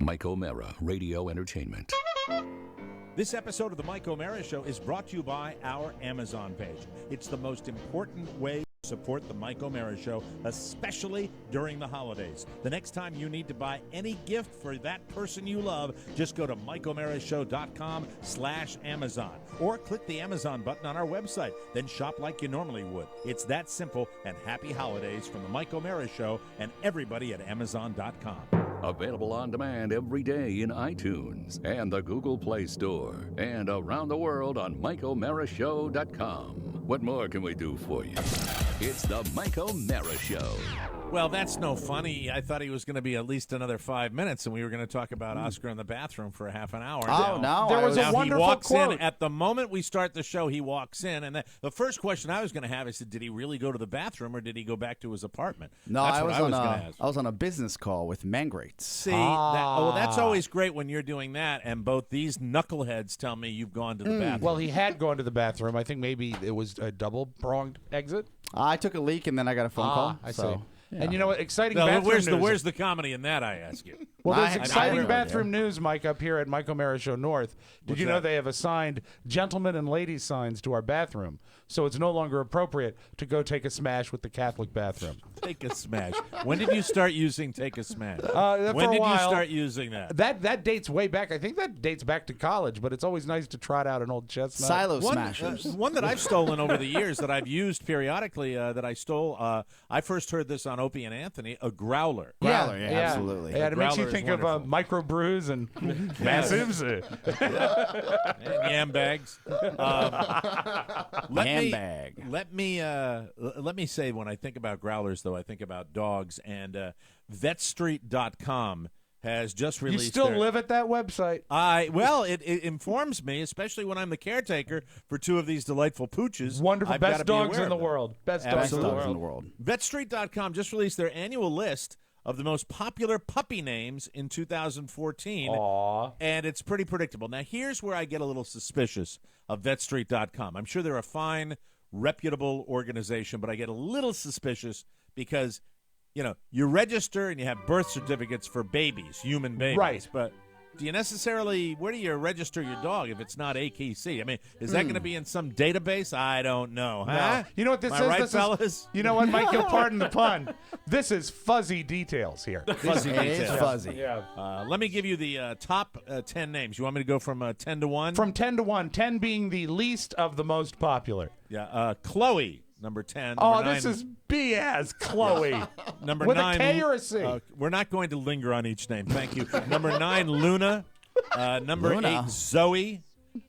Mike O'Mara, Radio Entertainment. This episode of the Mike O'Mara Show is brought to you by our Amazon page. It's the most important way to support the Mike O'Mara Show, especially during the holidays. The next time you need to buy any gift for that person you love, just go to MikeO'MaraShow.com/Amazon or click the Amazon button on our website. Then shop like you normally would. It's that simple, and happy holidays from the Mike O'Mara Show and everybody at Amazon.com. Available on demand every day in iTunes and the Google Play Store and around the world on MikeO'MaraShow.com. What more can we do for you? It's the Mike O'Mara Show. Well, that's no funny. I thought he was going to be at least another 5 minutes, and we were going to talk about Oscar in the bathroom for a half an hour. Oh, no. There was a wonderful he walks quote. in. At the moment we start the show, he walks in, and the first question I was going to have is, did he really go to the bathroom, or did he go back to his apartment? No, That's I what was, going to on ask. I was on a business call with Mangrates. See, that's always great when you're doing that, and both these knuckleheads tell me you've gone to the bathroom. Well, he had gone to the bathroom. I think maybe it was a double-pronged exit. I took a leak and then I got a phone call. I see. So, yeah. And you know what? Exciting Now, bathroom news. where's the comedy in that, I ask you? Well, there's I have exciting no bathroom news, Mike, up here at Mike O'Mara Show North. Did What's you know that? they have assigned gentlemen and ladies signs to our bathroom? So it's no longer appropriate to go take a smash with the Catholic bathroom. Take a smash. When did you start using take a smash? For when a did you while. start using that? That dates way back. I think that dates back to college, but it's always nice to trot out an old chestnut. Silo One, smashers. one that I've stolen over the years that I've used periodically that I stole. I first heard this on Opie and Anthony, a growler. Growler, yeah, absolutely. Yeah, it makes you Growler is think of wonderful. micro brews and massives. And yam bags. Handbag. Let me say, when I think about growlers, though, I think about dogs. And VetStreet.com has just You released. still their- live at that website. It informs me, especially when I'm the caretaker for two of these delightful pooches. Wonderful. I've gotta Best be dogs aware in the of them. world. Best dogs Best in the dogs in world. the world. VetStreet.com just released their annual list of the most popular puppy names in 2014. Aw. And it's pretty predictable. Now, here's where I get a little suspicious of VetStreet.com. I'm sure they're a fine, reputable organization, but I get a little suspicious because, you register and you have birth certificates for babies, human babies. Right. But do you necessarily, where do you register your dog if it's not AKC? I mean, is that going to be in some database? I don't know. Huh? You know what this Am I is? right, This fellas? is, you know what, Mike? You'll pardon the pun. This is fuzzy details here. Fuzzy It is details. fuzzy. Yeah. Let me give you the top 10 names. You want me to go from 10 to 1? From 10 to 1, 10 being the least of the most popular. Yeah, Chloe, number 10. Oh, Number this 9, is BS, Chloe. number with 9. a K or a C? We're not going to linger on each name. Thank you. Number 9, Luna. Number Luna. 8, Zoe.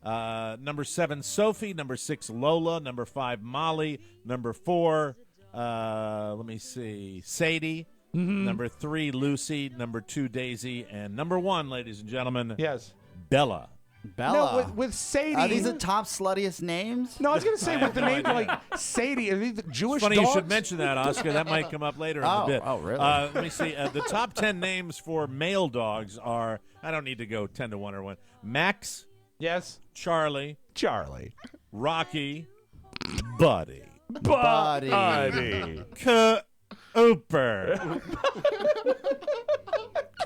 Number 7, Sophie. Number 6, Lola. Number 5, Molly. Number 4, let me see, Sadie. Number 3, Lucy. Number 2, Daisy. And number 1, ladies and gentlemen, Yes. Bella. Bella. No, with Sadie. Are these the top sluttiest names? No, I was going to say with the no name idea. like Sadie. Are these the Jewish Funny dogs? you should mention that, Oscar. That might come up later in the bit. Oh, really? Let me see. The top 10 names for male dogs are, I don't need to go 10 to 1 or 1. Max, Yes. Charlie, Charlie. Rocky, Buddy, Buddy. Cooper.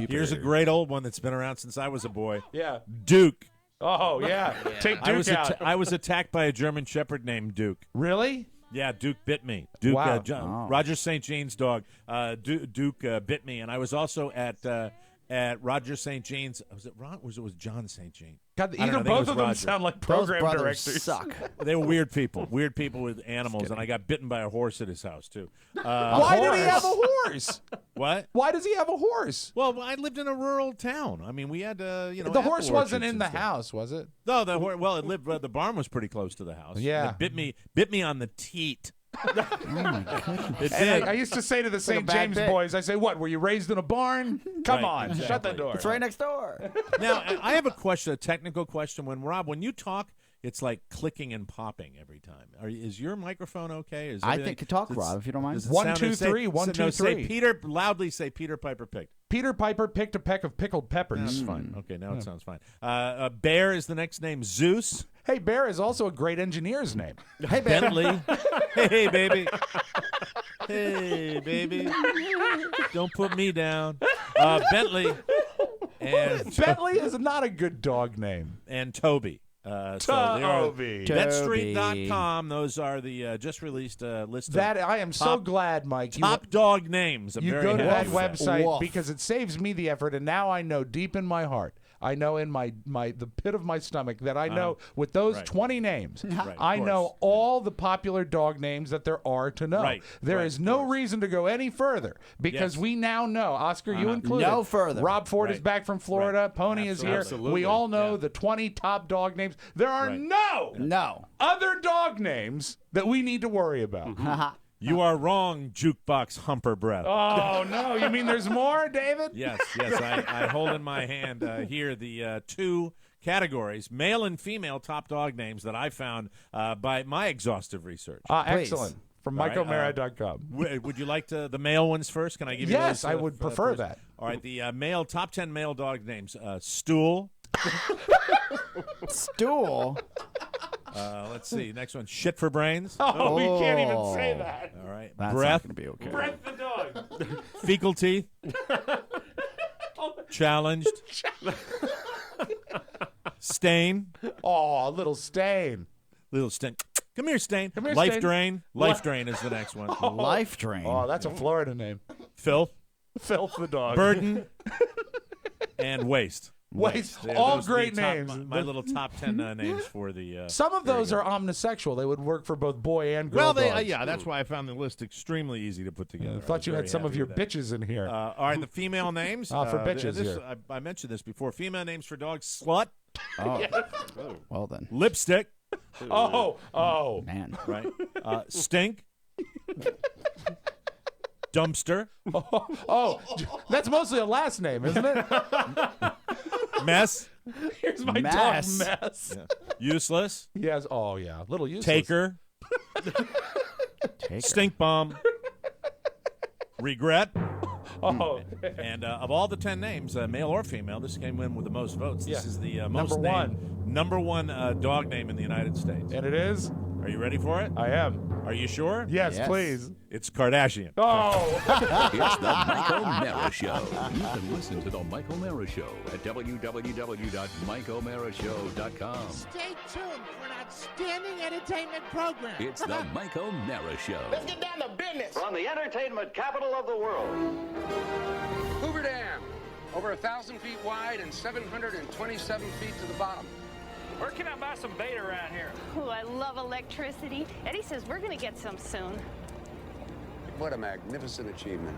Here's a great old one that's been around since I was a boy. Yeah. Duke. Oh, yeah. Take Duke out. I was attacked by a German Shepherd named Duke. Really? Yeah, Duke bit me. Duke, Wow. Roger St. Jean's dog. Duke bit me, and I was also at Roger St. Jean's. Was it Ron? Or was it John St. Jean? God, I don't know, either I think it both was of them Roger. sound like Those program brothers directors. suck. They were weird people with animals, and I got bitten by a horse at his house too. Why did he have a horse? What? Why does he have a horse? Well, I lived in a rural town. I mean, we had The apple horse wasn't orchards in and the stuff. house, was it? No, the lived. The barn was pretty close to the house. Yeah. And it bit me on the teat. It And did. I used to say to the like a St. bad James bit. boys, I say, what, were you raised in a barn? Come Right, on, shut the exactly. door. It's right next door. Now, I have a question, a technical question. When you talk, it's like clicking and popping every time. Is your microphone okay? Is I everything- think talk, does- Rob, if you don't mind. does it 1, sound- 2, say- 3, 1, no, 2, say 3. Peter, loudly say Peter Piper picked. Peter Piper picked a peck of pickled peppers. That's fine. Okay, now it sounds fine. Bear is the next name. Zeus. Hey, Bear is also a great engineer's name. Hey, baby. Bentley. Hey, baby. Hey, baby. Don't put me down. Bentley. And Bentley is not a good dog name. and Toby. Toby. Vetstreet.com. Those are the just released list That of I am so top- glad, Mike. top dog names. I'm You very go to that happy with website Woof. because it saves me the effort, and now I know deep in my heart, I know in my the pit of my stomach that I know with those Right. 20 names, Right, I of know course. all the popular dog names that there are to know. Right, There right, is of no course. reason to go any further because Yes. we now know, Oscar, you included. No further. Rob Ford is Right. back from Florida. Right. Pony is here. Absolutely. We all know Yeah. the 20 top dog names. There are Right. No. other dog names that we need to worry about. You are wrong, Jukebox Humper Breath. Oh, no. You mean there's more, David? Yes. I hold in my hand here the two categories, male and female top dog names that I found by my exhaustive research. Excellent. From All right, MikeO'Mara.com. Would you like the male ones first? Can I give you Yes, those? I would prefer first? that. All right, the top 10 male dog names: Stool. Stool. Let's see. Next one, Shit for Brains. Oh, we can't even say that. All right, That's Breath, not going to be okay. Brett the dog. Fecal Teeth, Challenged, Stain, Oh, a little stain. Little Stain. Come here, Stain. Come here, Life Stain. Drain. Life Drain is the next one. Life drain. Oh, that's a Florida name. Filth, Filth the dog. Burden, and Waste. Waste. Yeah, All those are great the top- names. My little top 10 names for the. Some of There you those go. are omnisexual. They would work for both boy and girl Well, they dogs. yeah, that's why I found the list extremely easy to put together. I thought you had some of your bitches in here. All right, the female names. For bitches this, here. I mentioned this before. Female names for dogs: Slut, Oh. Well then. Lipstick, Oh. Man. right? Stink, Dumpster, Oh, that's mostly a last name, isn't it? Mess, Here's my Mess. dog, Mess. Useless, Yes. Oh, yeah. Little useless. Taker, Take Stink Bomb, Regret, Oh, and of all the 10 names, male or female, this came in with the most votes. This Yeah. is the Number number one dog name in the United States. and it is? Are you ready for it? I am. Are you sure? Yes, Yes. please. It's Kardashian. Oh. It's the Mike O'Mara Show. You can listen to the Mike O'Mara Show at www.mikeomarashow.com. Stay tuned for an outstanding entertainment program. It's the Mike O'Mara Show. Let's get down to business. From the entertainment capital of the world. Hoover Dam, over 1,000 feet wide and 727 feet to the bottom. Where can I buy some bait around here? Oh, I love electricity. Eddie says we're going to get some soon. What a magnificent achievement.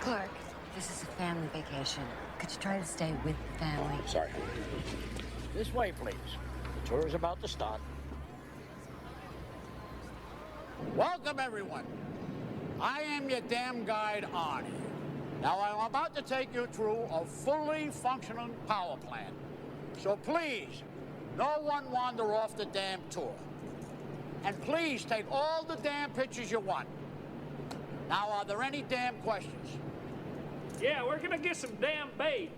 Clark, this is a family vacation. Could you try to stay with the family? Sorry. This way, please. The tour is about to start. Welcome, everyone. I am your damn guide, Arnie. Now, I'm about to take you through a fully functional power plant. So please, no one wander off the damn tour. And please take all the damn pictures you want. Now, are there any damn questions? Yeah, where can I get some damn bait?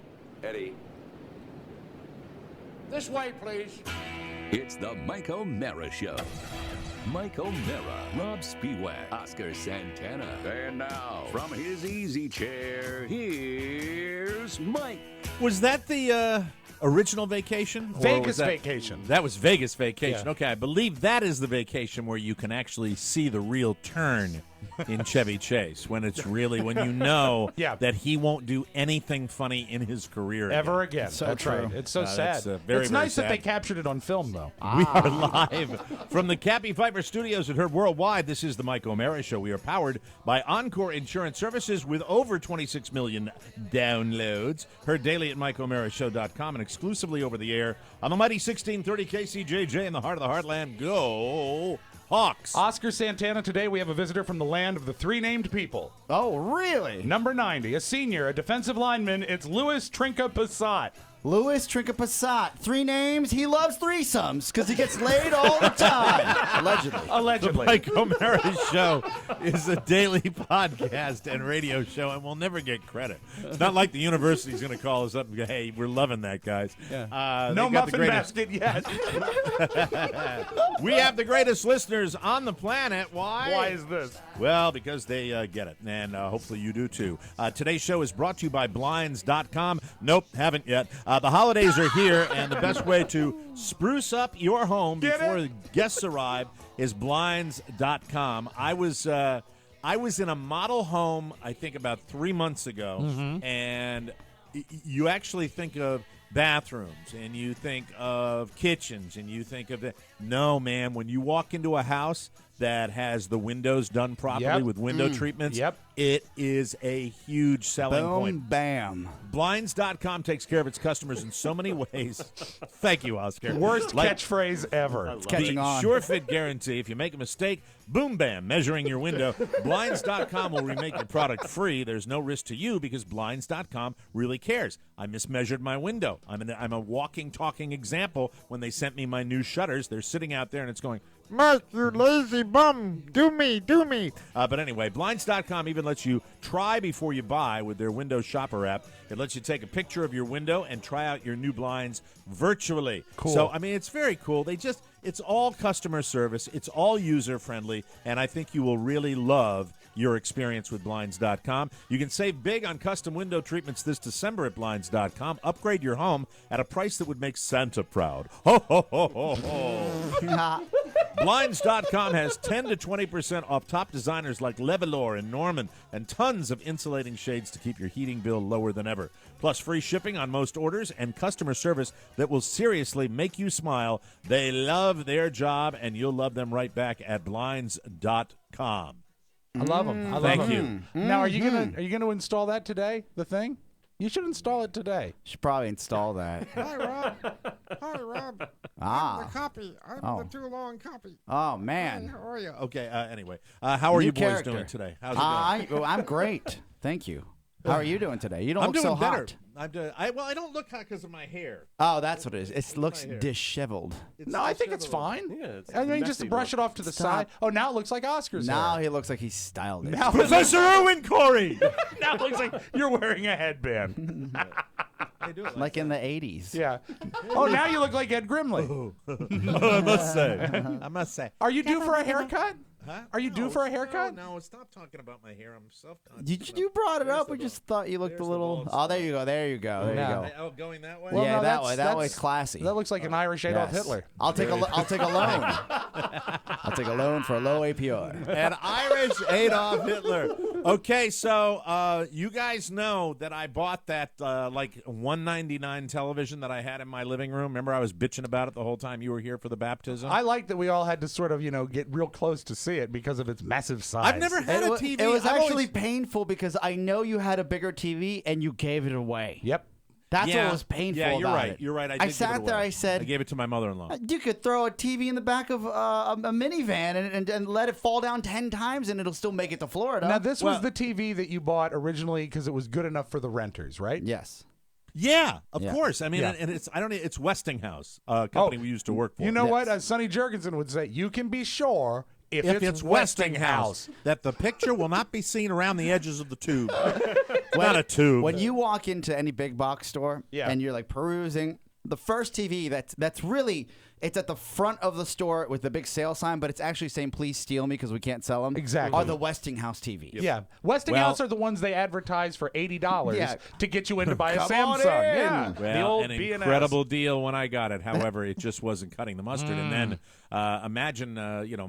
Eddie. This way, please. It's the Mike O'Mara Show. Mike O'Mara, Robb Spiewak, Oscar Santana. And now, from his easy chair, here's Mike. Was that the original vacation? Or Vegas was that- Vacation. That was Vegas Vacation. Yeah. Okay, I believe that is the vacation where you can actually see the real turn in Chevy Chase when it's really when you know Yeah. that he won't do anything funny in his career Ever again. So That's true. right. It's so that's, sad. very, it's very nice that they sad. captured it on film, though. We are live from the Cappy Pfeiffer Studios at Herb Worldwide. This is the Mike O'Mara Show. We are powered by Encore Insurance Services with over 26 million downloads. Heard daily at MikeO'MaraShow.com and exclusively over the air on the mighty 1630 KCJJ in the heart of the heartland. Go Hawks! Oscar Santana, today we have a visitor from the land of the three named people. Oh, really? Number 90, a senior, a defensive lineman, it's Louis Trinca Passat. Louis Trinca-Passat. 3 names. He loves threesomes because he gets laid all the time. Allegedly. Allegedly. The Mike O'Mara Show is a daily podcast and radio show, and we'll never get credit. It's not like the university's going to call us up and go, hey, we're loving that, guys. Yeah. No muffin basket yet. We have the greatest listeners on the planet. Why? Why is this? Well, because they get it, and hopefully you do too. Today's show is brought to you by Blinds.com. Nope, haven't yet. The holidays are here, and the best way to spruce up your home before guests arrive is Blinds.com. I was in a model home, I think, about 3 months ago, and you actually think of bathrooms, and you think of kitchens, and you think of no, man, when you walk into a house that has the windows done properly with window treatments, it is a huge selling point. Bam. Blinds.com takes care of its customers in so many ways. Thank you, Oscar. Worst catchphrase ever. It's catching on. Sure Fit guarantee. If you make a mistake, boom, bam, measuring your window. Blinds.com will remake your product free. There's no risk to you because Blinds.com really cares. I mismeasured my window. I'm a walking, talking example. When they sent me my new shutters, they're sitting out there and it's going, Mike, you lazy bum. Do me. But anyway, Blinds.com even lets you try before you buy with their Window Shopper app. It lets you take a picture of your window and try out your new blinds virtually. Cool. So, I mean, it's very cool. It's all customer service. It's all user-friendly, and I think you will really love your experience with Blinds.com. You can save big on custom window treatments this December at Blinds.com. Upgrade your home at a price that would make Santa proud. Ho, ho, ho, ho, ho. Blinds.com has 10 to 20% off top designers like Levalor and Norman and tons of insulating shades to keep your heating bill lower than ever. Plus free shipping on most orders and customer service that will seriously make you smile. They love their job, and you'll love them right back at Blinds.com. I love them. Thank you. Now, are you gonna install that today? The thing? You should install it today. Should probably install that. Hi, Rob. I'm the copy. I'm the too long copy. Oh, man. Hi, how are you? Okay, anyway. How are you boys doing today? How's it going? I'm great. Thank you. How are you doing today? You don't look so better. hot. I don't look hot because of my hair. Oh, that's what it is. It looks disheveled. I think it's fine. Yeah, I mean, just to brush it off to the side. Oh, now it looks like Oscar's Now hair. he looks like he's styled it. Now Professor Irwin Corey! Now it looks like you're wearing a headband. I do like in the 80s. Yeah. Oh, now you look like Ed Grimley. I must say. Are you due for a haircut? Huh? Are you due for a haircut? No, stop talking about my hair. I'm self-conscious. You brought it up. We just thought you looked a little. Oh, there you go. There you go. Oh, going that way? Well, yeah, no, that way. That way's classy. That looks like an Irish Adolf Hitler. I'll take a loan. I'll take a loan for a low APR. An Irish Adolf Hitler. Okay, so you guys know that I bought that like $199 television that I had in my living room. Remember, I was bitching about it the whole time you were here for the baptism. I like that we all had to sort of get real close to see it because of its massive size. I've never had a TV. It was actually painful because I know you had a bigger TV and you gave it away. Yep. That's what was painful you're about right. it. You're right. I sat there. I said, I gave it to my mother-in-law. You could throw a TV in the back of a minivan and let it fall down 10 times and it'll still make it to Florida. Now, this was the TV that you bought originally because it was good enough for the renters, right? Yes. Yeah, of course. I mean, and it's Westinghouse, a company we used to work for. You know what? As Sonny Jurgensen would say, you can be sure if it's Westinghouse that the picture will not be seen around the edges of the tube. Not a tube. When you walk into any big box store and you're like perusing, the first TV that's really, it's at the front of the store with the big sale sign, but it's actually saying, please steal me because we can't sell them. Exactly. Are the Westinghouse TVs. Yep. Yeah. Westinghouse are the ones they advertise for $80 to get you in to buy a Samsung. Yeah. Well, the old an B&S. incredible deal when I got it. However, it just wasn't cutting the mustard. And then imagine,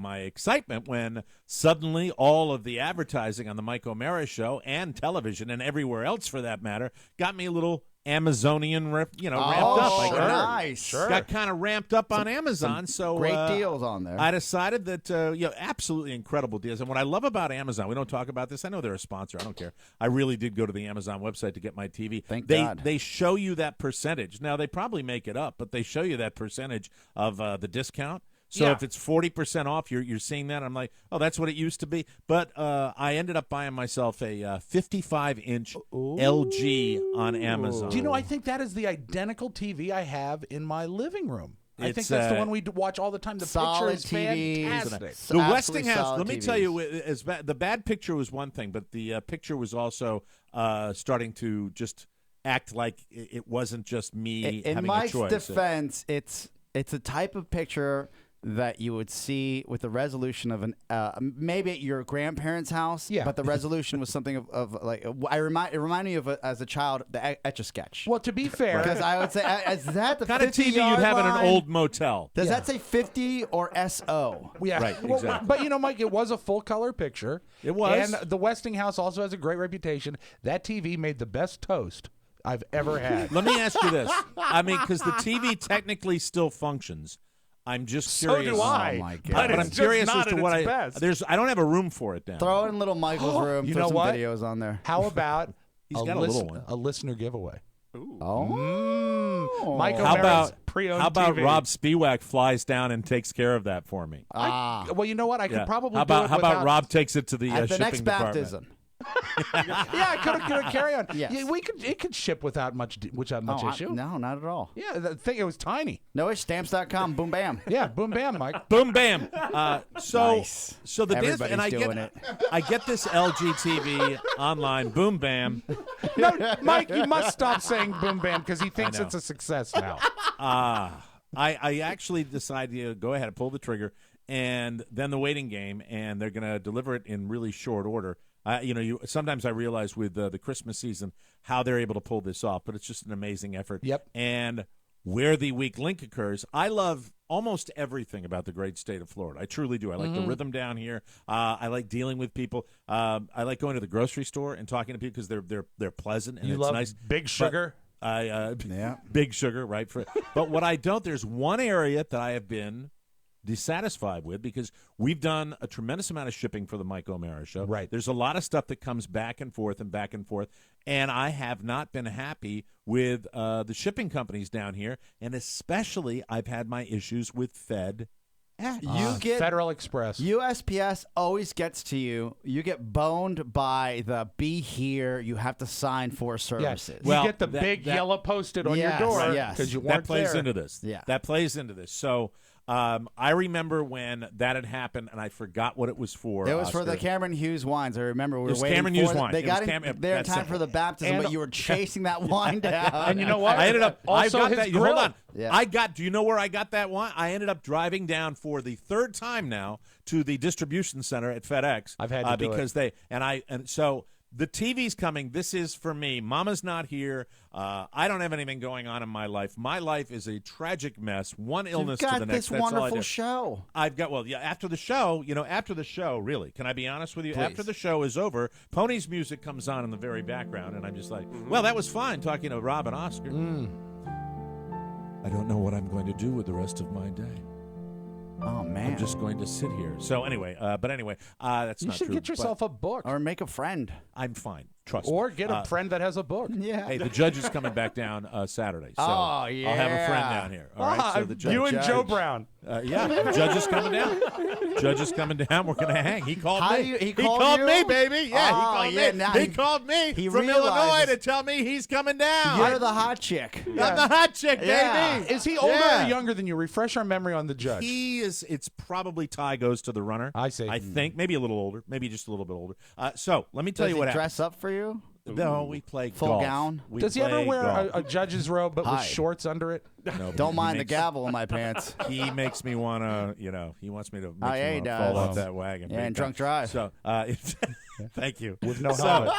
my excitement when suddenly all of the advertising on the Mike O'Mara Show and television and everywhere else for that matter got me a little Amazonian, ramped up. Nice. Sure. Got kind of ramped up on Amazon. So great deals on there. I decided that, absolutely incredible deals. And what I love about Amazon, we don't talk about this. I know they're a sponsor. I don't care. I really did go to the Amazon website to get my TV. Thank God. They show you that percentage. Now, they probably make it up, but they show you that percentage of the discount. So if it's 40% off, you're seeing that. I'm like, oh, that's what it used to be. But I ended up buying myself a 55-inch LG on Amazon. Do you know, I think that is the identical TV I have in my living room. I think that's the one we watch all the time. The picture is fantastic. The Westinghouse, let me tell you, the bad picture was one thing, but the picture was also starting to just act like it wasn't just me having a choice. In Mike's defense, it's a type of picture that you would see with the resolution of an maybe at your grandparents' house. Yeah. But the resolution was something of like it reminded me of as a child the Etch-a-Sketch. Well, to be fair, because I would say is that the kind of TV you'd have in an old motel? Does that say 50 or S.O.A? Yeah, right. Well, exactly. But you know, Mike, it was a full color picture. It was, and the Westinghouse also has a great reputation. That TV made the best toast I've ever had. Let me ask you this: I mean, because the TV technically still functions. I'm just curious. So do I. Oh my God. But I'm curious as to what I don't have a room for it down. Throw in little Michael's room. You Throw know some what? videos on there. How about He's got a little one. A listener giveaway? Oh. Mike How O'Mara's about pre-owned how about TV. Robb Spiewak flies down and takes care of that for me? Well, you know what? I could probably How about do it how about without- Robb takes it to the At the shipping next department? baptism. Yeah, I could carry on. Yes. Yeah, it could ship without much issue. No, not at all. Yeah, the thing, it was tiny. No stamps.com. Boom, bam. Yeah, boom, bam, Mike. Boom, bam. So Nice. so the dance, Everybody's and doing it. I get this LG TV online. Boom, bam. No, Mike, you must stop saying boom, bam, because he thinks it's a success now. I actually decided to go ahead and pull the trigger, and then the waiting game, and they're going to deliver it in really short order. Sometimes I realize with the Christmas season how they're able to pull this off, but it's just an amazing effort. Yep. And where the weak link occurs, I love almost everything about the great state of Florida. I truly do. I like the rhythm down here. I like dealing with people. I like going to the grocery store and talking to people because they're pleasant and You it's love nice. Big Sugar? Big Sugar, right? But what I don't, there's one area that I have been dissatisfied with because we've done a tremendous amount of shipping for the Mike O'Mara Show. Right. There's a lot of stuff that comes back and forth, and I have not been happy with the shipping companies down here, and especially I've had my issues with FedEx. You get Federal Express. USPS always gets to you. You get boned by the be here. You have to sign for services. You get the big yellow Post-it on your door because you weren't that plays there. into this. Yeah. That plays into this. So I remember when that had happened, and I forgot what it was for. It was for the Oscar. Cameron Hughes wines. I remember we were waiting Cameron for Hughes them. wine. They It got was in Cam- there in that's time simple. for the baptism, And- but you were chasing that wine down. And you know what? I ended up. Also, his hold grill. on. Yeah. Do you know where I got that wine? I ended up driving down for the third time now to the distribution center at FedEx. I've had to do because so the TV's coming. This is for me. Mama's not here. I don't have anything going on in my life. My life is a tragic mess. One illness You've got to the next. this That's all I wonderful do. show. I've got after the show, really. Can I be honest with you? Please. After the show is over, Pony's music comes on in the very background, and I'm just like, well, that was fine talking to Rob and Oscar. I don't know what I'm going to do with the rest of my day. Oh man! I'm just going to sit here. So anyway, that's not true. You should get yourself a book. Or make a friend. I'm fine. Trust me. Or get a friend that has a book. Yeah. Hey, the judge is coming back down Saturday. So Oh, yeah. I'll have a friend down here. All right. So the judge. You and Joe Brown. Yeah, the judge is coming down. Judge is coming down. We're gonna hang. He called How me. do you- he called called me, you? baby. Yeah, Oh, he called yeah, me. now He he- called me he from Illinois realizes- to tell me he's coming down. You're the hot chick. I'm the hot chick, Yeah. baby. Is he older Yeah. or younger than you? Refresh our memory on the judge. He is. It's probably Ty goes to the runner. I see. I think maybe a little older, maybe just a little bit older. So let me tell Does you he what happened. dress up for you? No, we play Full golf. gown? We Does he ever play wear golf. a judge's robe but with Hi. shorts under it? No, Don't he mind the makes- gavel in my pants. He makes me want to, he wants me to Oh, yeah, he make me does. fall off that wagon. Yeah, big and time. drunk drive. So, thank you. With no helmet.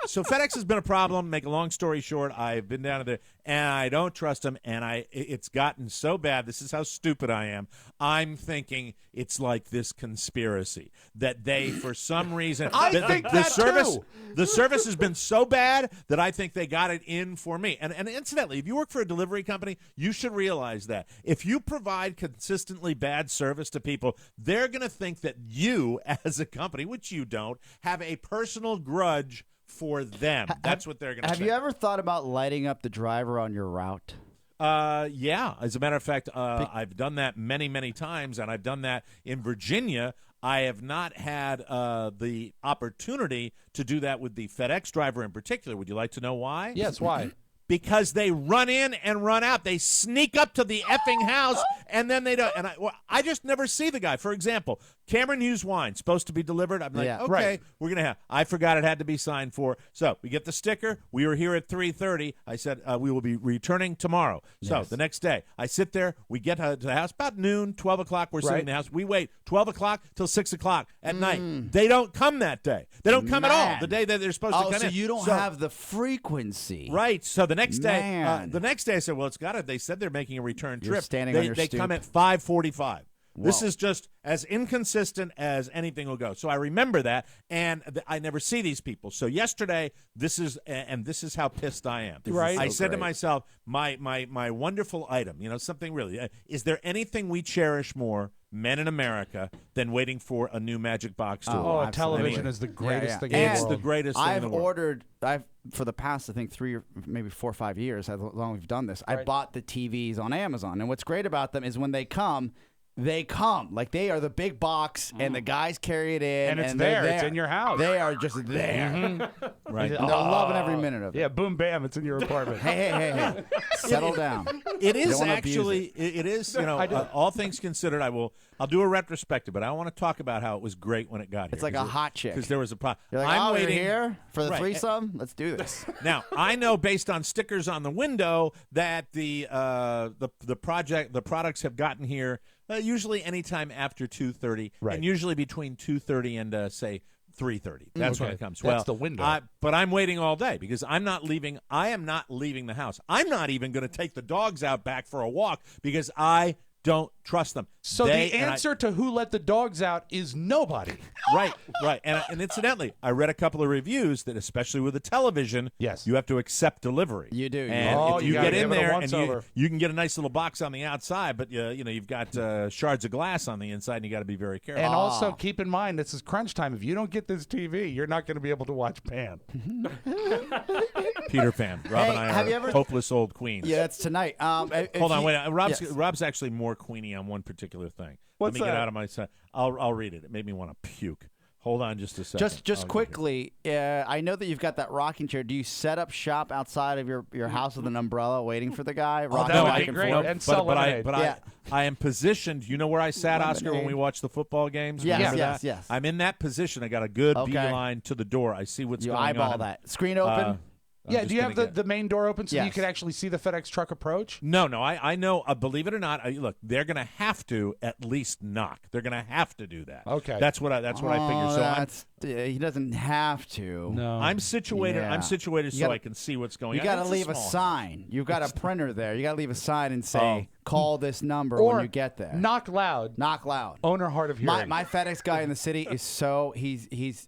So FedEx has been a problem. Make a long story short, I've been down there, and I don't trust them, and it's gotten so bad. This is how stupid I am. I'm thinking it's like this conspiracy that they, for some reason, I think the that service, too. the service has been so bad that I think they got it in for me. And incidentally, if you work for a delivery company, you should realize that if you provide consistently bad service to people, they're going to think that you, as a company, which you don't, have a personal grudge for them. That's what they're going to Have say. you ever thought about lighting up the driver on your route? Yeah. As a matter of fact, I've done that many, many times, and I've done that in Virginia. I have not had the opportunity to do that with the FedEx driver in particular. Would you like to know why? Yes, why? Because they run in and run out. They sneak up to the effing house, and then they don't. And I just never see the guy. For example, Cameron Hughes wine supposed to be delivered. I'm like, okay, right. We're gonna have. I forgot it had to be signed for. So we get the sticker. We were here at 3:30. I said we will be returning tomorrow. So the next day, I sit there. We get to the house about noon, 12 o'clock. We're sitting in the house. We wait 12 o'clock till 6 o'clock at night. They don't come that day. They don't come at all. The day that they're supposed to come in. So you don't have the frequency, right? So the next day, I said, well, it's got to. They said they're making a return trip. They come at 5:45. This is just as inconsistent as anything will go. So I remember that, and I never see these people. So yesterday, this is how pissed I am. Right. I said to myself, my wonderful item, something really. Is there anything we cherish more, men in America, than waiting for a new Magic Box store? Television is the greatest thing in the world. It's the greatest thing in the world. I've for the past, I think, 3 or maybe 4 or 5 years, how long we've done this, I bought the TVs on Amazon. And what's great about them is when they come. Like they are the big box, and the guys carry it in, and it's there. It's in your house. They are just there, right? They're loving every minute of it. Yeah, boom, bam, it's in your apartment. Hey, settle down. It is actually, it is. All things considered, I'll do a retrospective, but I want to talk about how it was great when it got here. It's like a hot chick because there was a problem. You're like, I'm waiting here for the threesome. Let's do this. Now I know based on stickers on the window that the products have gotten here. Usually anytime after 2:30, and usually between 2:30 and say 3:30. That's when it comes. That's the window. But I'm waiting all day because I'm not leaving. I am not leaving the house. I'm not even going to take the dogs out back for a walk because I don't trust them. So the answer to who let the dogs out is nobody. Right. And incidentally, I read a couple of reviews that, especially with the television, you have to accept delivery. You do. And if you get in there and you can get a nice little box on the outside, but you've got shards of glass on the inside, and you got to be very careful. And also keep in mind, this is crunch time. If you don't get this TV, you're not going to be able to watch Pan. Peter Pan. Rob and I are hopeless old queens. Yeah, that's tonight. Hold on, wait. Rob's actually more queenie on one particular thing. Let me get out of my side. I'll read it. It made me want to puke. Hold on just a second. Just quickly, I know that you've got that rocking chair. Do you set up shop outside of your house with an umbrella waiting for the guy? That would be great. And sell lemonade. I am positioned. You know where I sat, Oscar, when we watched the football games? Yes. I'm in that position. I got a good beeline to the door. I see what's going on. You eyeball that. Screen open? Do you have the main door open so you can actually see the FedEx truck approach? No. I know. Believe it or not, look, they're going to have to at least knock. They're going to have to do that. Okay, that's what I figure. So he doesn't have to. No, I'm situated. I'm situated so I can see what's going on. You got to leave a sign. You've got a printer there. You got to leave a sign and say, "Call this number when you get there." Knock loud. Knock loud. Owner hard of hearing. My FedEx guy in the city is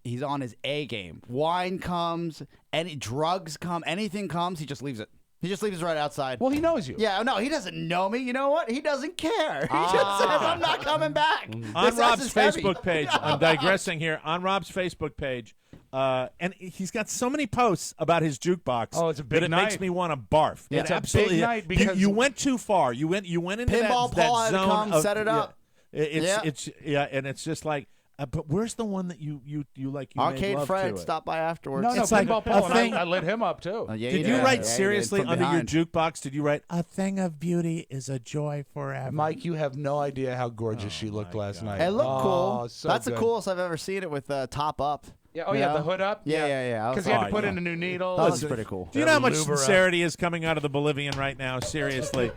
he's on his A game. Wine comes, any drugs come, anything comes, he just leaves it. He just leaves it right outside. Well, he knows you. Yeah, no, he doesn't know me. You know what? He doesn't care. He just says, I'm not coming back. On Rob's Facebook page, I'm digressing here. On Rob's Facebook page, and he's got so many posts about his jukebox. Oh, it's a big that night. it makes me want to barf. Yeah, it's absolutely a big night because you went too far. You went into Pinball that Paul had to zone come of, set it up. And it's just like. But where's the one that you like? You Arcade made love Fred to stopped by afterwards. No, it's like Pinball Paul. thing, I lit him up too. Did you write seriously under your jukebox? Did you write "A thing of beauty is a joy forever"? Mike, you have no idea how gorgeous she looked last night. It looked cool. So That's good. the coolest I've ever seen it with top up. Yeah. The hood up. Yeah. Because he had to put in a new needle. That was pretty cool. Do you know how much sincerity is coming out of the Bolivian right now? Seriously,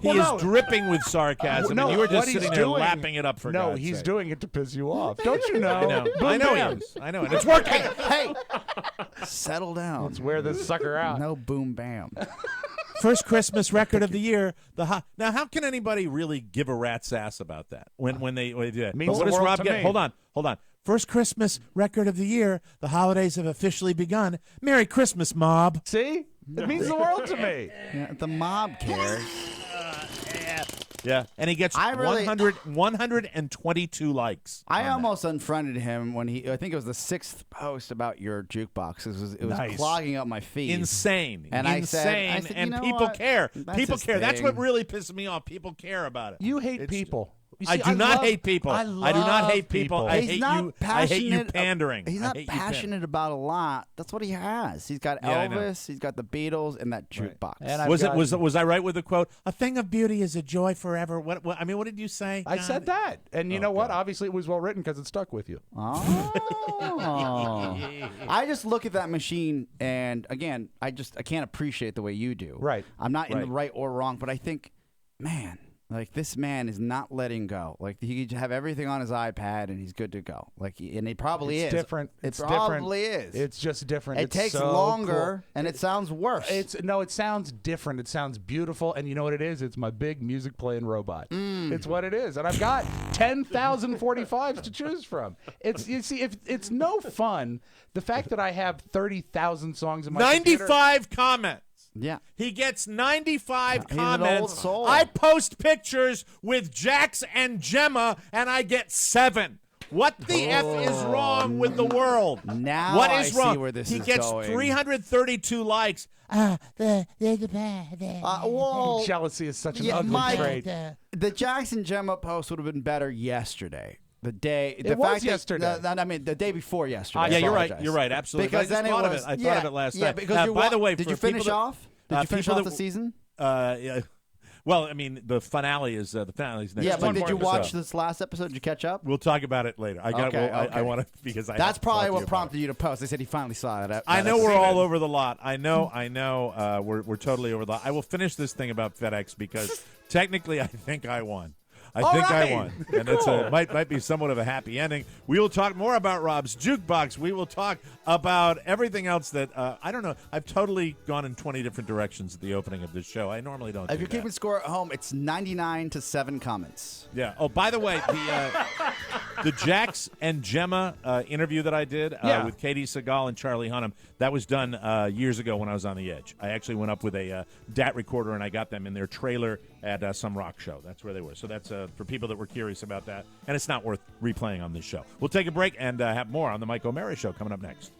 he is dripping with sarcasm. No, and you were just sitting there doing, lapping it up for God's he's sake. doing it to piss you off. Don't you know? I know he is. I know, and it's working. Hey, settle down. Let's wear this sucker out. No boom bam. First Christmas record of the year. Now, how can anybody really give a rat's ass about that when they do that? Means what the does world Rob to get? me. Hold on. First Christmas record of the year. The holidays have officially begun. Merry Christmas, mob. See? It means the world to me. Yeah, the mob cares. Yeah, and he gets 122 likes. I almost unfriended him when I think it was the 6th post about your jukebox. It was clogging up my feed. Insane. And Insane. I said, and you know people what? care. That's People his care. That's thing. what really pisses me off. People care about it. You hate people. You see, I do not hate people. I do not hate people. I He's hate not you. I hate you passionate- pandering. He's I not hate you passionate about a lot. That's what he has. He's got Yeah, I know. Elvis. He's got the Beatles and that jukebox. And Was I right with the quote? A thing of beauty is a joy forever. What I mean, what did you say? I said that, and you know what? Obviously, it was well written because it stuck with you. Oh. I just look at that machine, and again, I can't appreciate the way you do. Right. I'm not in the right or wrong, but I think, man, like this man is not letting go. Like he could have everything on his iPad, and he's good to go. Like, and it probably It's is different. It It's probably different. is. It's just different. It It's takes so longer, cool. and it sounds worse. It sounds different. It sounds beautiful, and you know what it is? It's my big music playing robot. It's what it is, and I've got 10,000 45s to choose from. You see, if it's no fun, the fact that I have 30,000 songs in my 95 comments. Yeah. He gets 95 He's an old comments. soul. I post pictures with Jax and Gemma, and I get 7. What the F is wrong with the world? Now what is I wrong? see where this he is gets going. 332 likes. Well, jealousy is such an ugly Mike, trait. The Jackson Gemma post would have been better yesterday. The day, It was yesterday. I mean, the day before yesterday. Yeah, I you're right. apologize. You're right. Absolutely. Because I just then thought it of was. it. I thought of it last yeah, night. because By the way, did for you finish people that- off? Did you finish people off that- the season? Yeah. Well, I mean, the finale is next. Yeah, but did you watch episode. this last episode? Did you catch up? We'll talk about it later. I want to because I. That's have to probably talk to what you prompted you to post. They said he finally saw it. I know we're all over the lot. I know. We're totally over the lot. I will finish this thing about FedEx because technically I think I won. I won, and it's might be somewhat of a happy ending. We will talk more about Robb's Jukebox. We will talk about everything else that I don't know. I've totally gone in 20 different directions at the opening of this show. I normally don't. If you're keeping score at home, it's 99-7 comments. Yeah. Oh, by the way, the Jax and Gemma interview that I did with Katie Segal and Charlie Hunnam, that was done years ago when I was on the Edge. I actually went up with a DAT recorder and I got them in their trailer at some rock show. That's where they were. So that's for people that were curious about that. And it's not worth replaying on this show. We'll take a break and have more on the Mike O'Mara Show coming up next.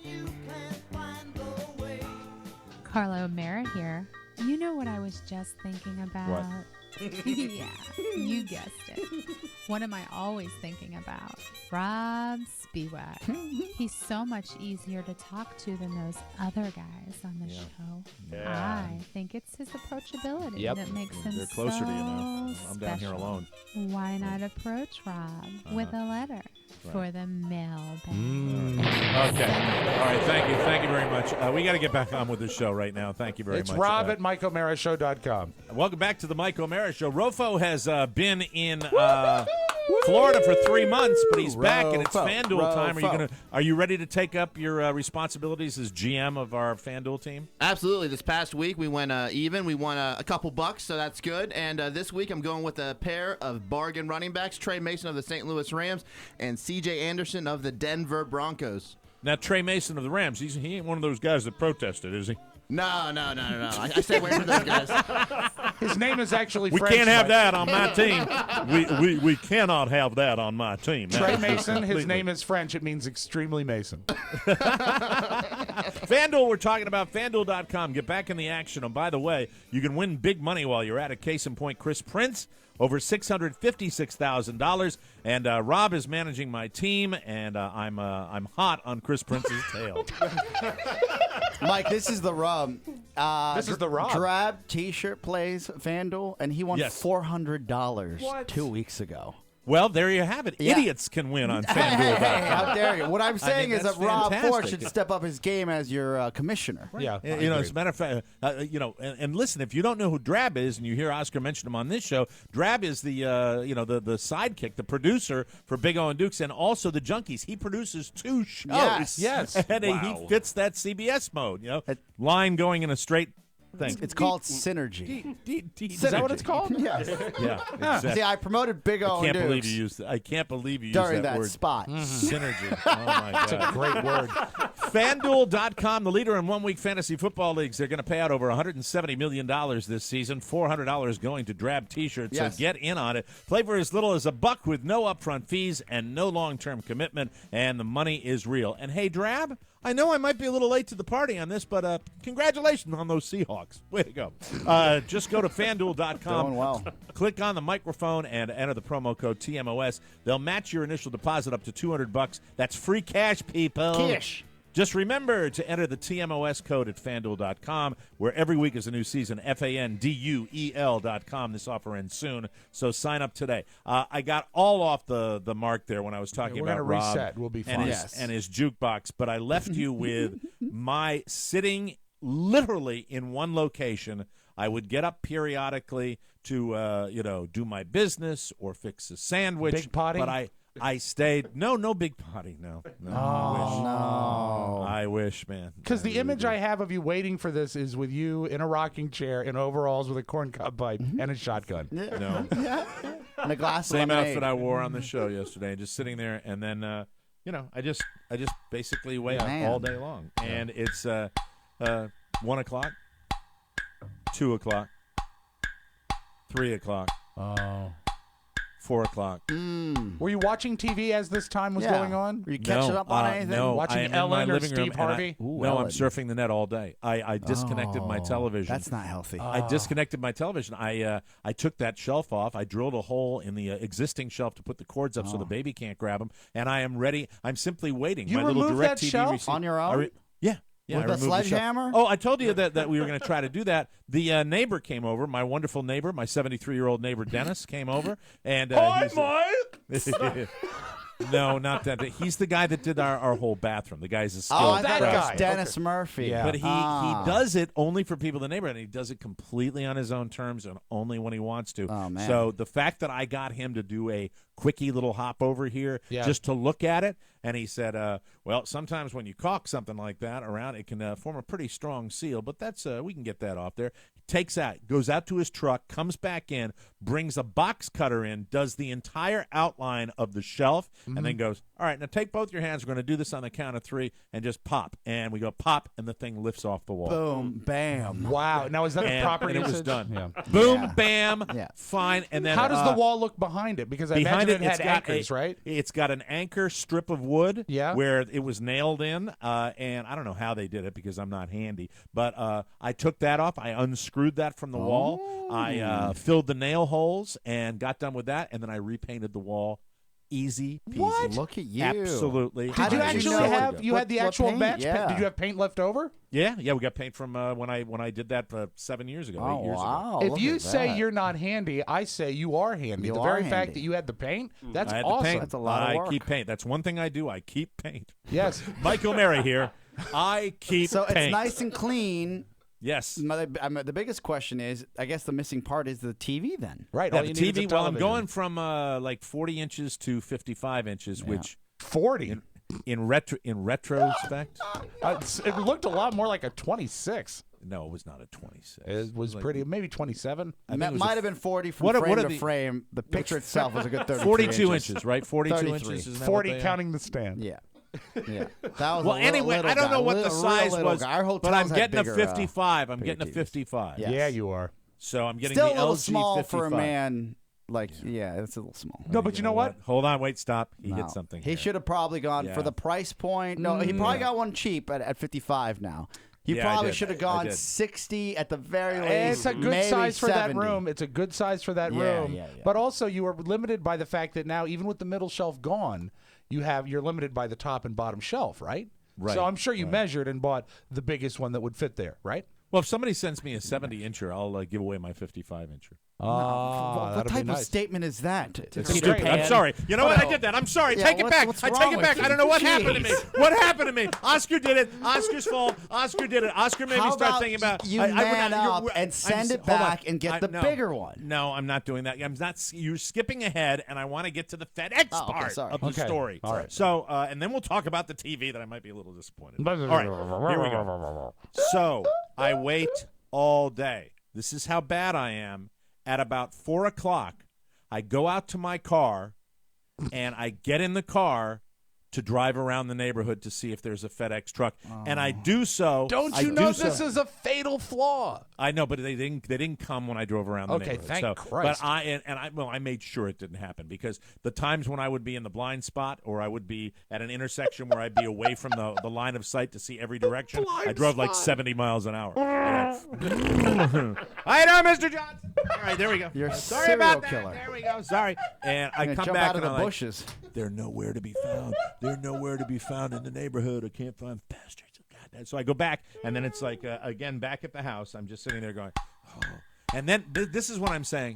Carla O'Mara here. You know what I was just thinking about? What? Yeah, you guessed it. What am I always thinking about? Robb Spiewak. He's so much easier to talk to than those other guys on the show. Yeah. I think it's his approachability Yep. that makes him They're closer so to you now. I'm down here special. alone. Why not approach Robb with a letter for the mailbag? Okay. All right. Thank you. Thank you very much. We got to get back on with this show right now. Thank you very It's much. Robb at MikeO'MaraShow.com. Welcome back to the Mike O'Mara Show. Rofo has been in Florida for 3 months, but he's back, and it's FanDuel time. Are you ready to take up your responsibilities as GM of our FanDuel team? Absolutely. This past week we went even. We won a couple bucks, so that's good. And this week I'm going with a pair of bargain running backs: Trey Mason of the St. Louis Rams and C.J. Anderson of the Denver Broncos. Now, Trey Mason of the Rams, he ain't one of those guys that protested, is he? No. I stay away from those guys. His name is actually We French, can't have Mike. that on my team. We cannot have that on my team. Trey Mason, his name is French. It means extremely Mason. FanDuel, we're talking about FanDuel.com. Get back in the action. And by the way, you can win big money while you're at it. Case in point, Chris Prince, over $656,000. And Robb is managing my team, and I'm hot on Chris Prince's tail. Mike, this is the rub. This is the rub. Drab T-shirt plays FanDuel, and he won Yes. $400 2 weeks ago. Well, there you have it. Yeah. Idiots can win on Hey, FanDuel.com. how dare you? What I'm saying is that's that Rob Ford fantastic. should step up his game as your commissioner. Yeah. As a matter of fact, and listen, if you don't know who Drab is, and you hear Oscar mention him on this show, Drab is the the sidekick, the producer for Big O and Dukes, and also the Junkies. He produces 2 shows. Yes. And he fits that CBS mode. Line going in a straight thing. It's called Synergy. Is that what it's called? Yes. Yeah. Exactly. See, I promoted Big O I and can't believe Dukes you used. I can't believe you during used that word. spot. Synergy. Oh my God. It's a great word. FanDuel.com, the leader in one-week fantasy football leagues. They're going to pay out over $170 million this season, $400 going to Drab T-shirts. Yes. So get in on it. Play for as little as $1 with no upfront fees and no long-term commitment, and the money is real. And hey, Drab, I know I might be a little late to the party on this, but congratulations on those Seahawks. Way to go. Just go to FanDuel.com. Doing well. Click on the microphone and enter the promo code TMOS. They'll match your initial deposit up to $200. That's free cash, people. Cash. Just remember to enter the TMOS code at FanDuel.com, where every week is a new season, FanDuel.com. This offer ends soon, so sign up today. I got all off the mark there when I was talking about We're going to Robb reset. We'll be fine. and his jukebox, but I left you with my sitting literally in one location. I would get up periodically to, do my business or fix a sandwich. Big potty? But I stayed. No big potty. No. I wish, man. Because the image I have of you waiting for this is with you in a rocking chair in overalls with a corncob pipe and a shotgun. No. And a glass of Same lemonade. outfit I wore on the show yesterday, just sitting there, and then I just basically wait all day long, and it's 1 o'clock, 2 o'clock, 3 o'clock. Oh. 4 o'clock. Were you watching TV as this time was going on? Were you catching up on anything? No, Watching I am Ellen in my or living room, Steve and Harvey? I'm Ellen. surfing the net all day. I disconnected my television. That's not healthy. I disconnected my television. I took that shelf off. I drilled a hole in the existing shelf to put the cords up so the baby can't grab them. And I am ready. I'm simply waiting. You my little removed direct that TV shelf receiver. on your own? Yeah. With I a removed the shelf. sledgehammer? Oh, I told you that we were going to try to do that. The neighbor came over. My wonderful neighbor, my 73-year-old neighbor Dennis, came over. And Hi, he's- Mike! No, not that. He's the guy that did our whole bathroom. The guy's a skilled Oh, I thought it was craftsman. Dennis Murphy. Yeah. But he does it only for people in the neighborhood, and he does it completely on his own terms and only when he wants to. Oh, man. So the fact that I got him to do a quickie little hop over here just to look at it, and he said, well, sometimes when you caulk something like that around, it can form a pretty strong seal, but that's we can get that off there. Takes out, goes out to his truck, comes back in, brings a box cutter in, does the entire outline of the shelf, and then goes, all right, now take both your hands. We're going to do this on the count of 3 and just pop. And we go pop, and the thing lifts off the wall. Boom, bam. Wow. Now, is that the proper and it was usage? done. Yeah. Boom, bam, Yeah. fine. And then How does the wall look behind it? Because I behind imagine it it's had got anchors, right? It's got an anchor strip of wood Yeah. where it was nailed in, and I don't know how they did it because I'm not handy, but I took that off. I unscrewed that from the wall. I filled the nail holes and got done with that, and then I repainted the wall. Easy peasy. What? Look at you. Absolutely. How Did you did actually know? have you had the What actual paint? batch? Yeah. Did you have paint left over? Yeah, we got paint from when I did that 7 years ago, 8 years ago. wow. If look you at say that. you're not handy, I say you are handy. You the are very fact handy. that you had the paint, that's I had awesome. the paint. That's a lot of I work. keep paint. That's one thing I do. I keep paint. Yes. Mike O'Mara here. I keep So paint. it's nice and clean. Yes. The biggest question is, I guess the missing part is the TV then. Right. Yeah, all the you need is a TV. Well, I'm television. going from like 40 inches to 55 inches, which 40. in retrospect, It looked a lot more like a 26. no, it was not a 26. It was Like- pretty, maybe 27. I think That it was might a have been 40 from what are- frame what are to the- frame. The picture itself was a good 33 42 inches. inches, right? 42 33. inches. Isn't that 40 what they are? counting the stand. Yeah. Yeah. That was Well, a anyway, little I don't guy, know what real the size little was, guy. Our but I'm hotels had getting bigger, a 55. I'm bigger getting a TVs. 55. Yes. Yeah, you are. So I'm getting Still the a little LG small 55. for a man. Like, yeah, it's a little small. No, but you know what? Hold on, wait, stop. He No. hit something. He here. should have probably gone Yeah. for the price point. No, he probably got one cheap at 55 now. He Yeah, I probably did. should have I gone did. 60 at the very least. It's a good maybe size for that 70. room. It's a good size for that Yeah, room. yeah, yeah. But also, you are limited by the fact that now, even with the middle shelf gone, you're limited by the top and bottom shelf, right? Right, So I'm sure you measured and bought the biggest one that would fit there, right? Well, if somebody sends me a 70-incher, I'll give away my 55-incher. What type of statement is that? It's stupid. I'm sorry. You know what? I did that. I'm sorry. Yeah, take it back. what's I wrong take it with back. you? I don't know what happened to me. Jeez. What happened to me? Oscar did it. Oscar's fault. Oscar did it. Oscar made me How start about thinking about you I would man not- up and send it hold on. back and get the no. bigger one? No, I'm not doing that. I'm not. You're skipping ahead, and I want to get to the FedEx Oh, okay, part sorry. of the Okay. story. All right. So, and then we'll talk about the TV that I might be a little disappointed. All right. Here we go. So I wait all day. This is how bad I am. At about 4 o'clock, I go out to my car, and I get in the car, to drive around the neighborhood to see if there's a FedEx truck, and I do so. Don't you know this is a fatal flaw? I know, but they didn't come when I drove around the neighborhood. Okay, thank Christ. But I made sure it didn't happen, because the times when I would be in the blind spot or I would be at an intersection where I'd be away from the line of sight to see every direction, I drove like 70 miles an hour. How you doing, Mr. Johnson? All right, there we go. You're sorry about that. killer. There we go. Sorry. And I come jump back out of and the I'm bushes. like, they're nowhere to be found. They're nowhere to be found in the neighborhood. I can't find bastards. God. So I go back, and then it's like, again, back at the house. I'm just sitting there going, oh. And then this is what I'm saying.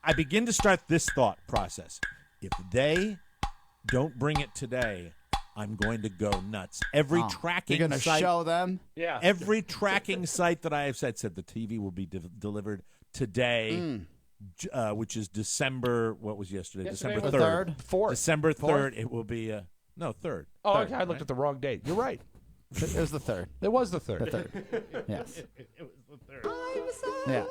I begin to start this thought process. If they don't bring it today, I'm going to go nuts. Every tracking You're going to site, show them? Yeah. Every tracking site that I have said the TV will be delivered today, which is December. What was yesterday? December 3rd. 4th. December 3rd. It will be 3rd. Oh, 3rd, okay. I looked at the wrong date. You're right. It was the 3rd. It was the 3rd. The 3rd. Yes. It was the 3rd. Yeah.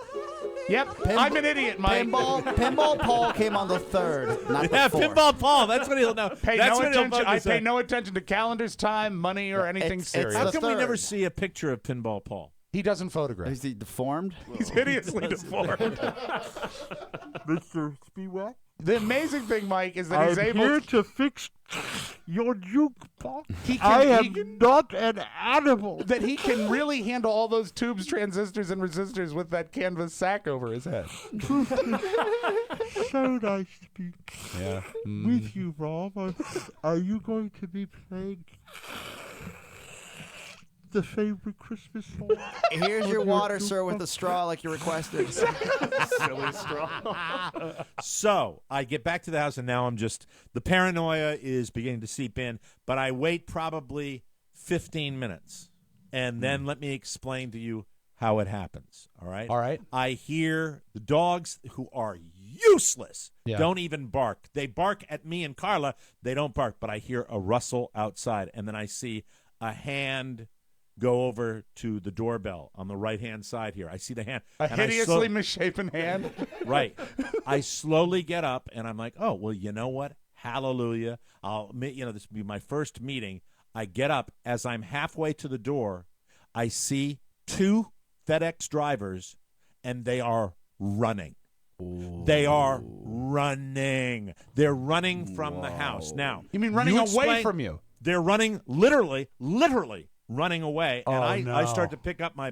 Yep. I'm an idiot, Mike. Pinball Paul came on the 3rd, not the 4th. Pinball Paul. That's what he'll know. I pay no attention to calendars, time, money, or anything serious. How come we never see a picture of Pinball Paul? He doesn't photograph. Is he deformed? He's hideously deformed. Mr. Speedway? The amazing thing, Mike, is that he's able here to fix your jukebox. I am not an animal. That he can really handle all those tubes, transistors, and resistors with that canvas sack over his head. So nice to be Mm. with you, Rob. Are you going to be playing the favorite Christmas song? Here's your water, sir, with a straw like you requested. Silly straw. So I get back to the house, and now the paranoia is beginning to seep in, but I wait probably 15 minutes, and then let me explain to you how it happens, all right? All right. I hear the dogs, who are useless, don't even bark. They bark at me and Carla. They don't bark, but I hear a rustle outside, and then I see a hand go over to the doorbell on the right-hand side here. I see the hand. A hideously misshapen hand. Right. I slowly get up, and I'm like, oh, well, you know what? Hallelujah. This will be my first meeting. I get up. As I'm halfway to the door, I see 2 FedEx drivers, and they are running. Ooh. They are running. They're running from the house. Now, you mean running away from you? They're running literally running away, and I start to pick up my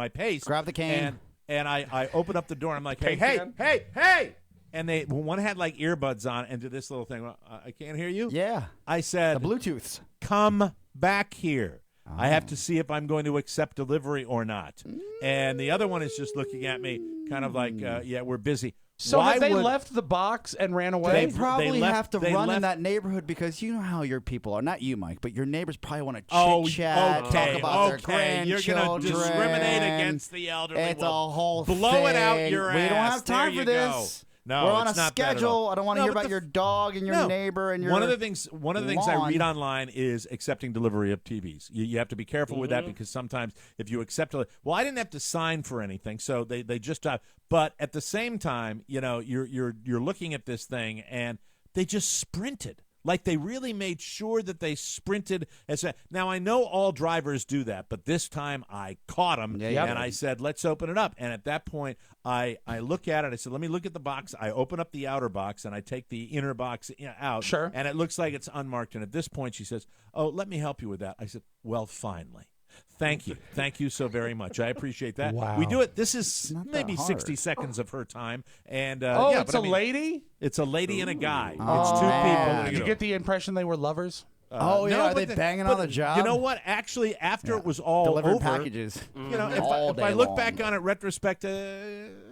pace. Grab the cane. And I open up the door. I'm like, hey. And one had like earbuds on and did this little thing. I can't hear you. Yeah. I said, the Bluetooths. Come back here. I have to see if I'm going to accept delivery or not. And the other one is just looking at me kind of like, yeah, we're busy. So have they left the box and ran away? They probably have to run in that neighborhood because you know how your people are. Not you, Mike, but your neighbors probably want to chit-chat, talk about their grandchildren. You're going to discriminate against the elderly. It's a whole thing. Blow it out your ass. We don't have time for this. No, we're on it's a not that at schedule. all. I don't want to hear about your dog and your neighbor and your One of the things I read online is accepting delivery of TVs. You have to be careful with that because sometimes if you accept well, I didn't have to sign for anything, so they just but at the same time, you're looking at this thing and they just sprinted. Like they really made sure that they sprinted. Now, I know all drivers do that, but this time I caught them, and I said, let's open it up. And at that point, I look at it. I said, let me look at the box. I open up the outer box, and I take the inner box out. Sure. And it looks like it's unmarked. And at this point, she says, oh, let me help you with that. I said, well, finally. Thank you. Thank you so very much. I appreciate that. Wow. We do it. This is maybe 60 seconds of her time. And it's a lady? It's a lady and a guy. Oh, it's 2 people. Did you get the impression they were lovers? Are they banging on the job? You know what? Actually, after it was all delivering over, packages. If I look back on it retrospect,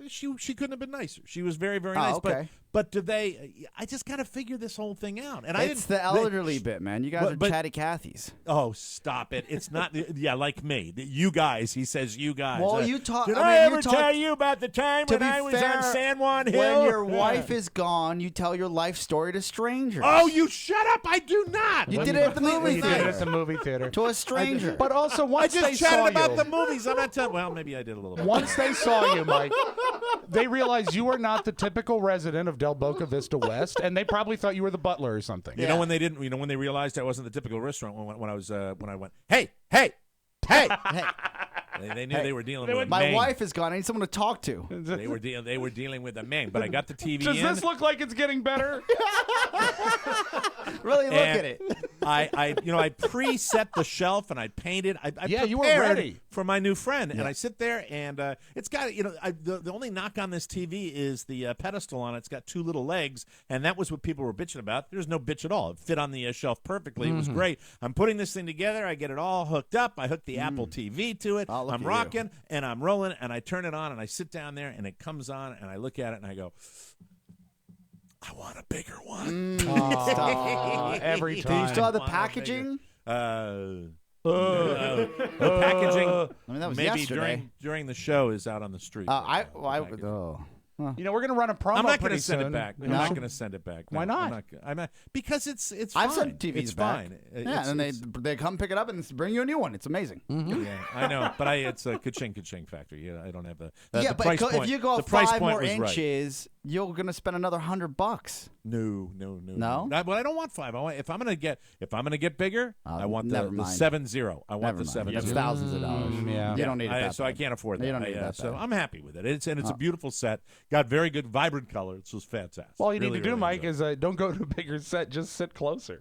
she couldn't have been nicer. She was very, very nice. Okay. But I just got to figure this whole thing out. And it's the elderly bit, man. You guys are chatty Cathys. Oh, stop it! It's not. Like me. You guys. He says you guys. Well, you talk. Did I ever tell you about the time when I was on San Juan Hill? When your wife is gone, you tell your life story to strangers. Oh, you shut up! I do not. You did it at the movie theater. Did it at the movie theater To a stranger. But also, once I they just chatted saw about you, the movies. I'm not telling. Well, maybe I did a little bit. Once they saw you, Mike, They realized you are not the typical resident of Del Boca Vista West, and they probably thought you were the butler or something. You know when they didn't. You know when they realized I wasn't the typical restaurant when I went, hey, hey, hey. They knew they were dealing with my Maine. wife is gone. I need someone to talk to. They were dealing with a Maine, but I got the TV Does in. this look like it's getting better? Really look at it. I preset the shelf and I painted. I you were prepared ready for my new friend, and I sit there and it's got the only knock on this TV is the pedestal on it. It's got two little legs, and that was what people were bitching about. There's no bitch at all. It fit on the shelf perfectly. It was great. I'm putting this thing together. I get it all hooked up. I hook the Apple TV to it. I'm rocking and I'm rolling, and I turn it on and I sit down there and it comes on and I look at it and I go, I want a bigger one. Every time. Do you still have the packaging? The packaging. I mean, that was maybe yesterday. during the show is out on the street. You know, we're going to run a promo. I'm not going to send it back. I'm not going to send it back. Why not? I'm not because it's fine. I've sent TVs it's back. Fine. Yeah, and they come pick it up and bring you a new one. It's amazing. Yeah, I know, but it's a ka-ching factory. Yeah, I don't have the Yeah, the but price point. if you go the price 5 point more was right. inches, you're gonna spend another $100. No. No? Well, I don't want 5. I want if I'm gonna get bigger, I want the 7-0. I want the 7-0. That's thousands of dollars. Yeah. You don't need it. So I can't afford that. You don't need that. So I'm happy with it. It's a beautiful set. Got very good vibrant color. It's just fantastic. All you need Really, to do, really Mike, enjoy it. is don't go to a bigger set. Just sit closer.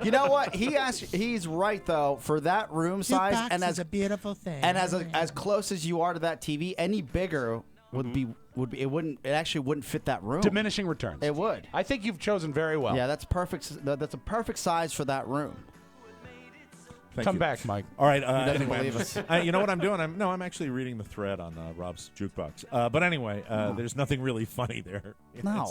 You know what? He's right though. For that room size, and as a beautiful thing, and as close as you are to that TV, any bigger would be it actually wouldn't fit that room. Diminishing returns. It would. I think you've chosen very well. Yeah, that's perfect. That's a perfect size for that room. Thank Come you. back, Mike. All right. doesn't Anyway, believe us. you know what I'm doing? I'm actually reading the thread on Robb's Jukebox. But anyway, there's nothing really funny there. No.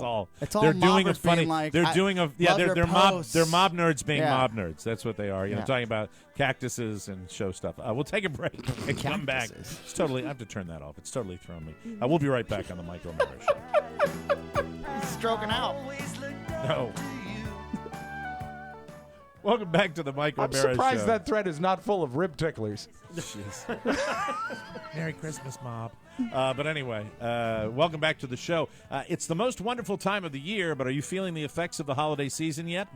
It's all they're doing a mobbers being funny. like, they're doing a love your they're mob posts. they're mob nerds being Yeah. mob nerds. That's what they are. You know, Yeah. talking about cactuses and show stuff. We'll take a break and come back. Cactuses. It's totally. I have to turn that off. It's totally thrown me. We'll be right back on the Mike O'Mara Show. Stroking out. No. Welcome back to the Mike I'm O'Mara Show. surprised that thread is not full of rib ticklers. Merry Christmas, Mob. But anyway, welcome back to the show. It's the most wonderful time of the year, but are you feeling the effects of the holiday season yet?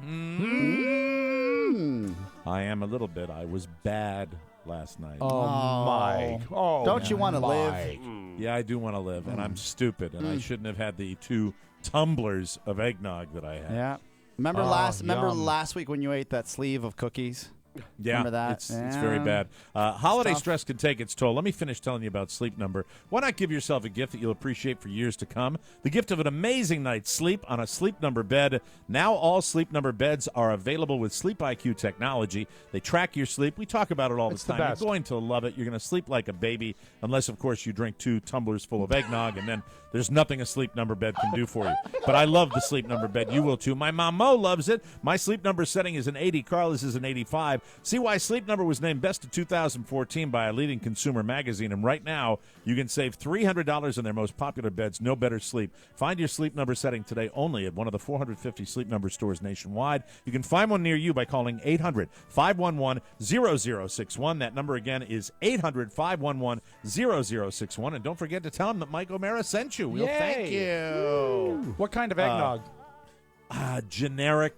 I am a little bit. I was bad last night. Oh, Mike. Oh, Don't you want to live? Mike. Yeah, I do want to live, and I'm stupid, and I shouldn't have had the 2 tumblers of eggnog that I had. Yeah. Remember yum. last week when you ate that sleeve of cookies? Yeah, Remember that? It's very bad. Holiday Stuff. stress can take its toll. Let me finish telling you about Sleep Number. Why not give yourself a gift that you'll appreciate for years to come? The gift of an amazing night's sleep on a Sleep Number bed. Now all Sleep Number beds are available with Sleep IQ technology. They track your sleep. We talk about it all It's the the time. best. You're going to love it. You're going to sleep like a baby, unless, of course, you drink 2 tumblers full of eggnog, and then there's nothing a Sleep Number bed can do for you. But I love the Sleep Number bed. You will, too. My mom, Mo, loves it. My Sleep Number setting is an 80. Carla's is an 85. See why Sleep Number was named Best of 2014 by a leading consumer magazine. And right now, you can save $300 on their most popular beds. No better sleep. Find your Sleep Number setting today only at one of the 450 Sleep Number stores nationwide. You can find one near you by calling 800-511-0061. That number again is 800-511-0061. And don't forget to tell them that Mike O'Mara sent you. We'll thank you. What kind of eggnog? Generic,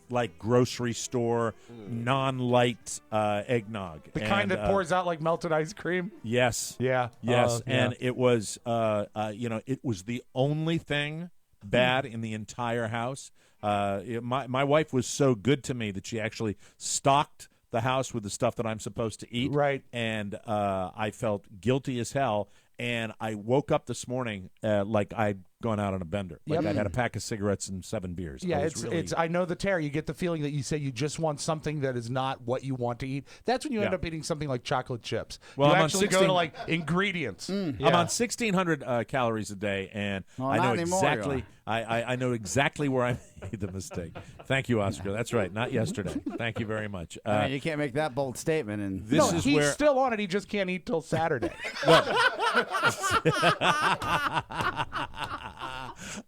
like grocery store, non-light eggnog. The kind that pours out like melted ice cream? Yes. Yeah. Yes. Yeah. And it was, it was the only thing bad in the entire house. My wife was so good to me that she actually stocked the house with the stuff that I'm supposed to eat. Right. And I felt guilty as hell. And I woke up this morning like I'd gone out on a bender. Like I'd had a pack of cigarettes and 7 beers. Yeah, it's really... I know the tear. You get the feeling that you say you just want something that is not what you want to eat. That's when you end up eating something like chocolate chips. Well, you I'm on actually go to like ingredients. I'm on 1,600 calories a day, and I know not anymore, exactly. I know exactly where I made the mistake. Thank you, Oscar. That's right. Not yesterday. Thank you very much. I mean, you can't make that bold statement. And This is he's where still on it. He just can't eat till Saturday.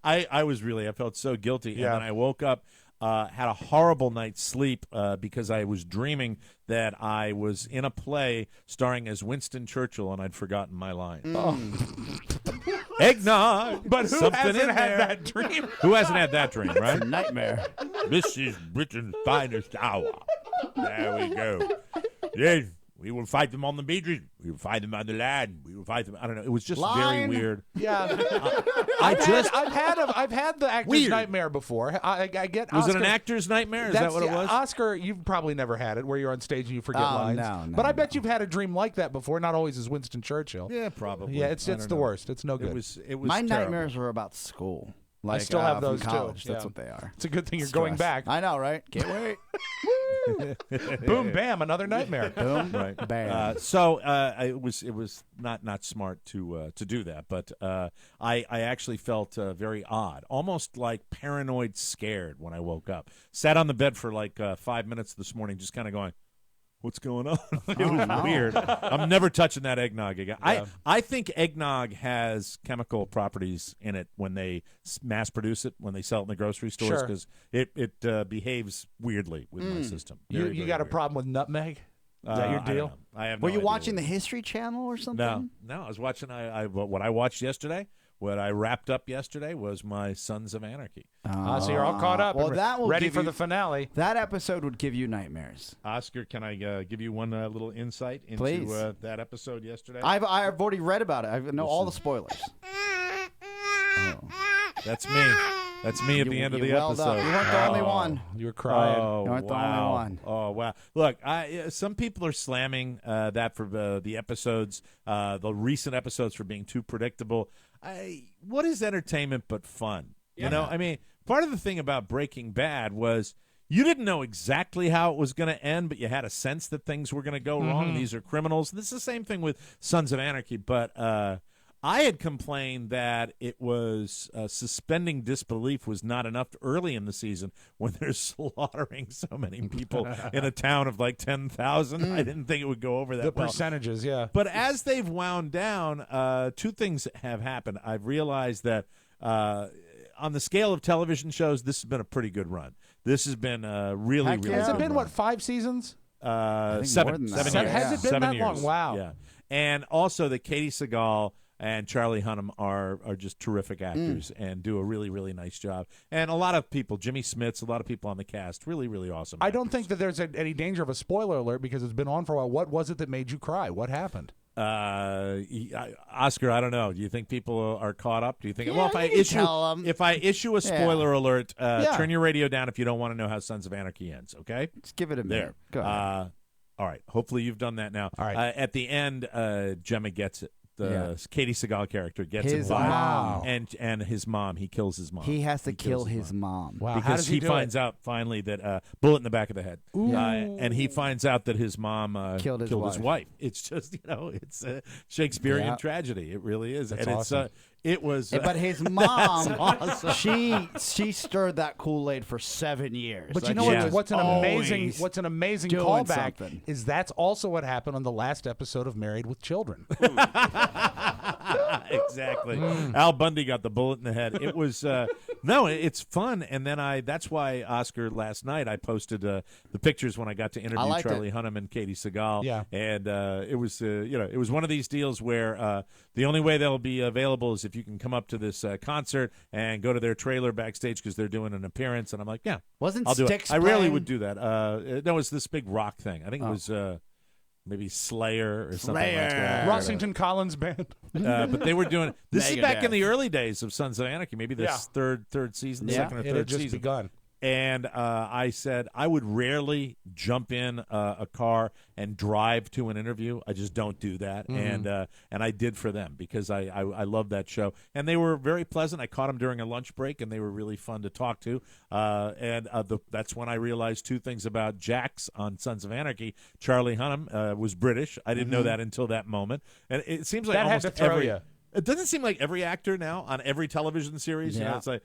I felt so guilty, and then I woke up. had a horrible night's sleep because I was dreaming that I was in a play starring as Winston Churchill, and I'd forgotten my line. Eggnog! But who Something hasn't in had there. that dream? Who hasn't had that dream, right? It's a nightmare. This is Britain's finest hour. There we go. Yes, we will fight them on the beaches. We will fight them on the land. We will fight them. I don't know. It was just very weird. Yeah, I've had the actor's Weird. nightmare before. I get. Was Oscar, it an actor's nightmare? Is that what it was? Oscar, you've probably never had it where you're on stage and you forget Oh, lines. no, but I bet you've had a dream like that before. Not always as Winston Churchill. Yeah, probably. Yeah, it's I the don't know. worst. It's no good. It was My terrible. nightmares were about school. Like, I still have from those college. too. That's Yeah. what they are. It's a good thing you're going Stress. back. I know, right? Can't wait. Boom, bam, another nightmare. Boom, Right. bam. It was not smart to do that, but I actually felt very odd, almost like paranoid scared when I woke up. Sat on the bed for like 5 minutes this morning, just kind of going, what's going on? It was weird. I'm never touching that eggnog again. Yeah. I think eggnog has chemical properties in it when they mass produce it, when they sell it in the grocery stores, Sure. because it behaves weirdly with my system. You Very, very got a weird. problem with nutmeg? Is that your I don't deal? know. I have Were no you idea watching what the it is. History Channel or something? No, I was watching. What I watched yesterday, what I wrapped up yesterday was my Sons of Anarchy. So you're all caught up. Well, and that will ready give for you- the finale. That episode would give you nightmares. Oscar, can I give you one little insight into Please. that episode yesterday? I've already read about it. I know all the spoilers. That's me. That's me at the end of the welled up. episode. You weren't the only one. You were crying. Oh, You weren't the only wow. one. Oh, wow. Look, some people are slamming that for the episodes, the recent episodes for being too predictable. What is entertainment but fun? You know, I mean, part of the thing about Breaking Bad was you didn't know exactly how it was going to end, but you had a sense that things were going to go wrong. These are criminals. This is the same thing with Sons of Anarchy, but I had complained that it was suspending disbelief was not enough early in the season when they're slaughtering so many people in a town of like 10,000. I didn't think it would go over that The well. percentages, yeah. But as they've wound down, two things have happened. I've realized that on the scale of television shows, this has been a pretty good run. This has been really, Heck really yeah. Has good it been, run. what, 5 seasons? think Seven. more than that. 7 Seven- years. has it been 7 that years. long? Wow. Yeah. And also that Katie Seagal and Charlie Hunnam are just terrific actors and do a really, really nice job. And a lot of people, Jimmy Smits, a lot of people on the cast, really, really awesome. I don't think that there's any danger of a spoiler alert because it's been on for a while. What was it that made you cry? What happened? Oscar, I don't know. Do you think people are caught up? Do you think? Yeah, well, you can tell 'em. if I issue a spoiler alert, Yeah. turn your radio down if you don't want to know how Sons of Anarchy ends. Okay, Just give it a minute. there. Go ahead. All right. Hopefully you've done that now. All right. At the end, Gemma gets it. The Yeah. Katie Seagal character gets His involved, mom. and his mom. He kills his mom. He has to kill kills his mom. Wow. How because does he do finds it? out finally that bullet in the back of the head, and he finds out that his mom Killed his his wife. wife. It's just it's a Shakespearean Yeah. tragedy. It really is, That's and awesome. it was. But his mom, awesome. she stirred that Kool-Aid for 7 years. But you Like, know she Yeah. was what's an amazing always what's an amazing doing callback something. is that's also what happened on the last episode of Married with Children. Exactly. Al Bundy got the bullet in the head. It was no, it's fun. And then that's why Oscar last night I posted the pictures when I got to interview liked Charlie it. Hunnam and Katie Seagal. Yeah. And it was it was one of these deals where the only way they'll be available is if you can come up to this concert and go to their trailer backstage because they're doing an appearance. And I'm like, yeah, Wasn't I'll do Styx it. I rarely playing? would do that. No, it's this big rock thing. I think it was maybe Slayer or something like that. Rossington Collins Band. But they were doing this is back in Megadeth. the early days of Sons of Anarchy, maybe this Yeah. third season, Yeah. second or It had third just season. begun. And I said I would rarely jump in a car and drive to an interview. I just don't do that, and I did for them because I love that show, and they were very pleasant. I caught them during a lunch break, and they were really fun to talk to. That's when I realized two things about Jax on Sons of Anarchy. Charlie Hunnam was British. I didn't know that until that moment, and it seems like That had almost to throw every. you. It doesn't seem like every actor now on every television series. You know, Yeah. it's like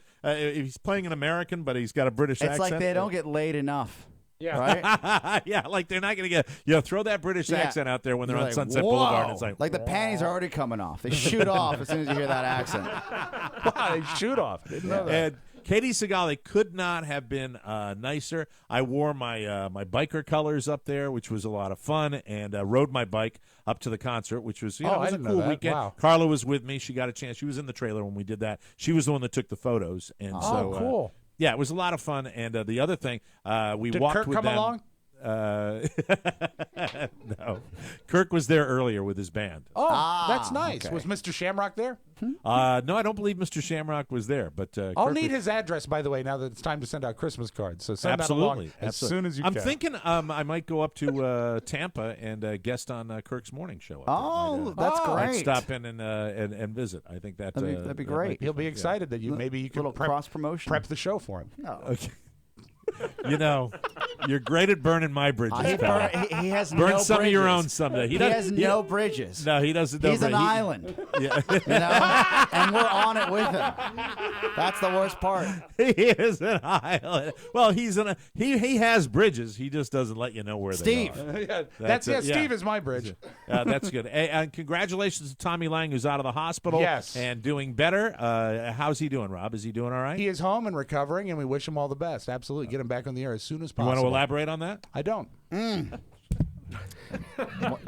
he's playing an American, but he's got a British It's accent. like they don't get laid enough. Yeah. Right? Yeah, like they're not going to get throw that British Yeah. accent out there when they're You're on like, Sunset "Whoa." Boulevard. And it's like the panties are already coming off. They shoot off as soon as you hear that accent. Wow, they shoot off. Didn't know that. And Katie Segal, they could not have been nicer. I wore my my biker colors up there, which was a lot of fun, and rode my bike up to the concert, which was it was a cool weekend. Wow. Carla was with me. She got a chance. She was in the trailer when we did that. She was the one that took the photos, and so cool. Yeah, it was a lot of fun. And the other thing, we Did walked Kirk with come them. along? No, Kirk was there earlier with his band. Oh, that's nice. okay. Was Mr. Shamrock there? No, I don't believe Mr. Shamrock was there, but I'll Kirk need was- his address, by the way, now that it's time to send out Christmas cards. So send Absolutely, that along as soon as you I'm can. thinking I might go up to Tampa and guest on Kirk's morning show. Up Oh, there. that's I'd great. stop in and visit. I think that That'd be that great. might He'll be excited that you maybe you can Little cross promotion. prep the show for him. Okay. You know, you're great at burning my bridges. pal. He has Burn no some bridges. of your own someday. He has no bridges. No, he doesn't. He's no, an he- island. Yeah. You know? And we're on it with him. That's the worst part. He is an island. Well, he has bridges. He just doesn't let you know where Steve. they are. That's it. Steve is my bridge. That's good. And congratulations to Tommy Lang, who's out of the hospital. Yes. And doing better. How's he doing, Rob? Is he doing all right? He is home and recovering, and we wish him all the best. Absolutely. Get him back on the air as soon as You possible. want to elaborate on that? I don't.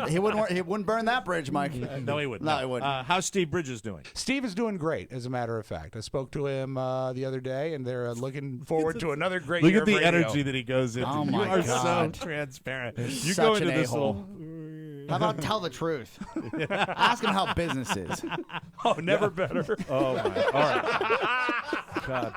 He wouldn't burn that bridge, Mike. No, he wouldn't. No, he wouldn't. How's Steve Bridges doing? Steve is doing great, as a matter of fact. I spoke to him the other day, and they're looking forward to another great Look year at the of radio. energy that he goes into. Oh, my you are God. so transparent. You're You such go into an this a-hole. little. How about tell the truth? Ask him how business is. Oh, never better. Oh, my. All right. God.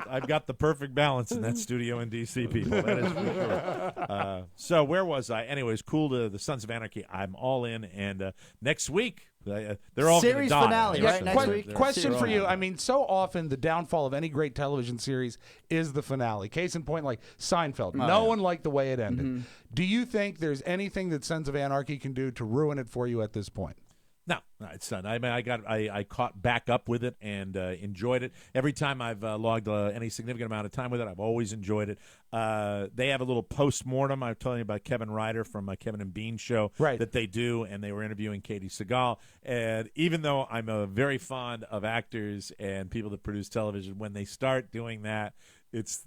I've got the perfect balance in that studio in D.C., people. That is for sure. So where was I? Anyways, cool to the Sons of Anarchy. I'm all in. And next week, they're all going to Series die. finale, Yeah, right? Next week? question for you. Finale. I mean, so often the downfall of any great television series is the finale. Case in point, like Seinfeld. No one liked the way it ended. Do you think there's anything that Sons of Anarchy can do to ruin it for you at this point? No, it's done. I mean, I caught back up with it and enjoyed it. Every time I've logged any significant amount of time with it, I've always enjoyed it. They have a little post-mortem. I was telling you about Kevin Ryder from Kevin and Bean show that they do, and they were interviewing Katie Segal. And even though I'm very fond of actors and people that produce television, when they start doing that,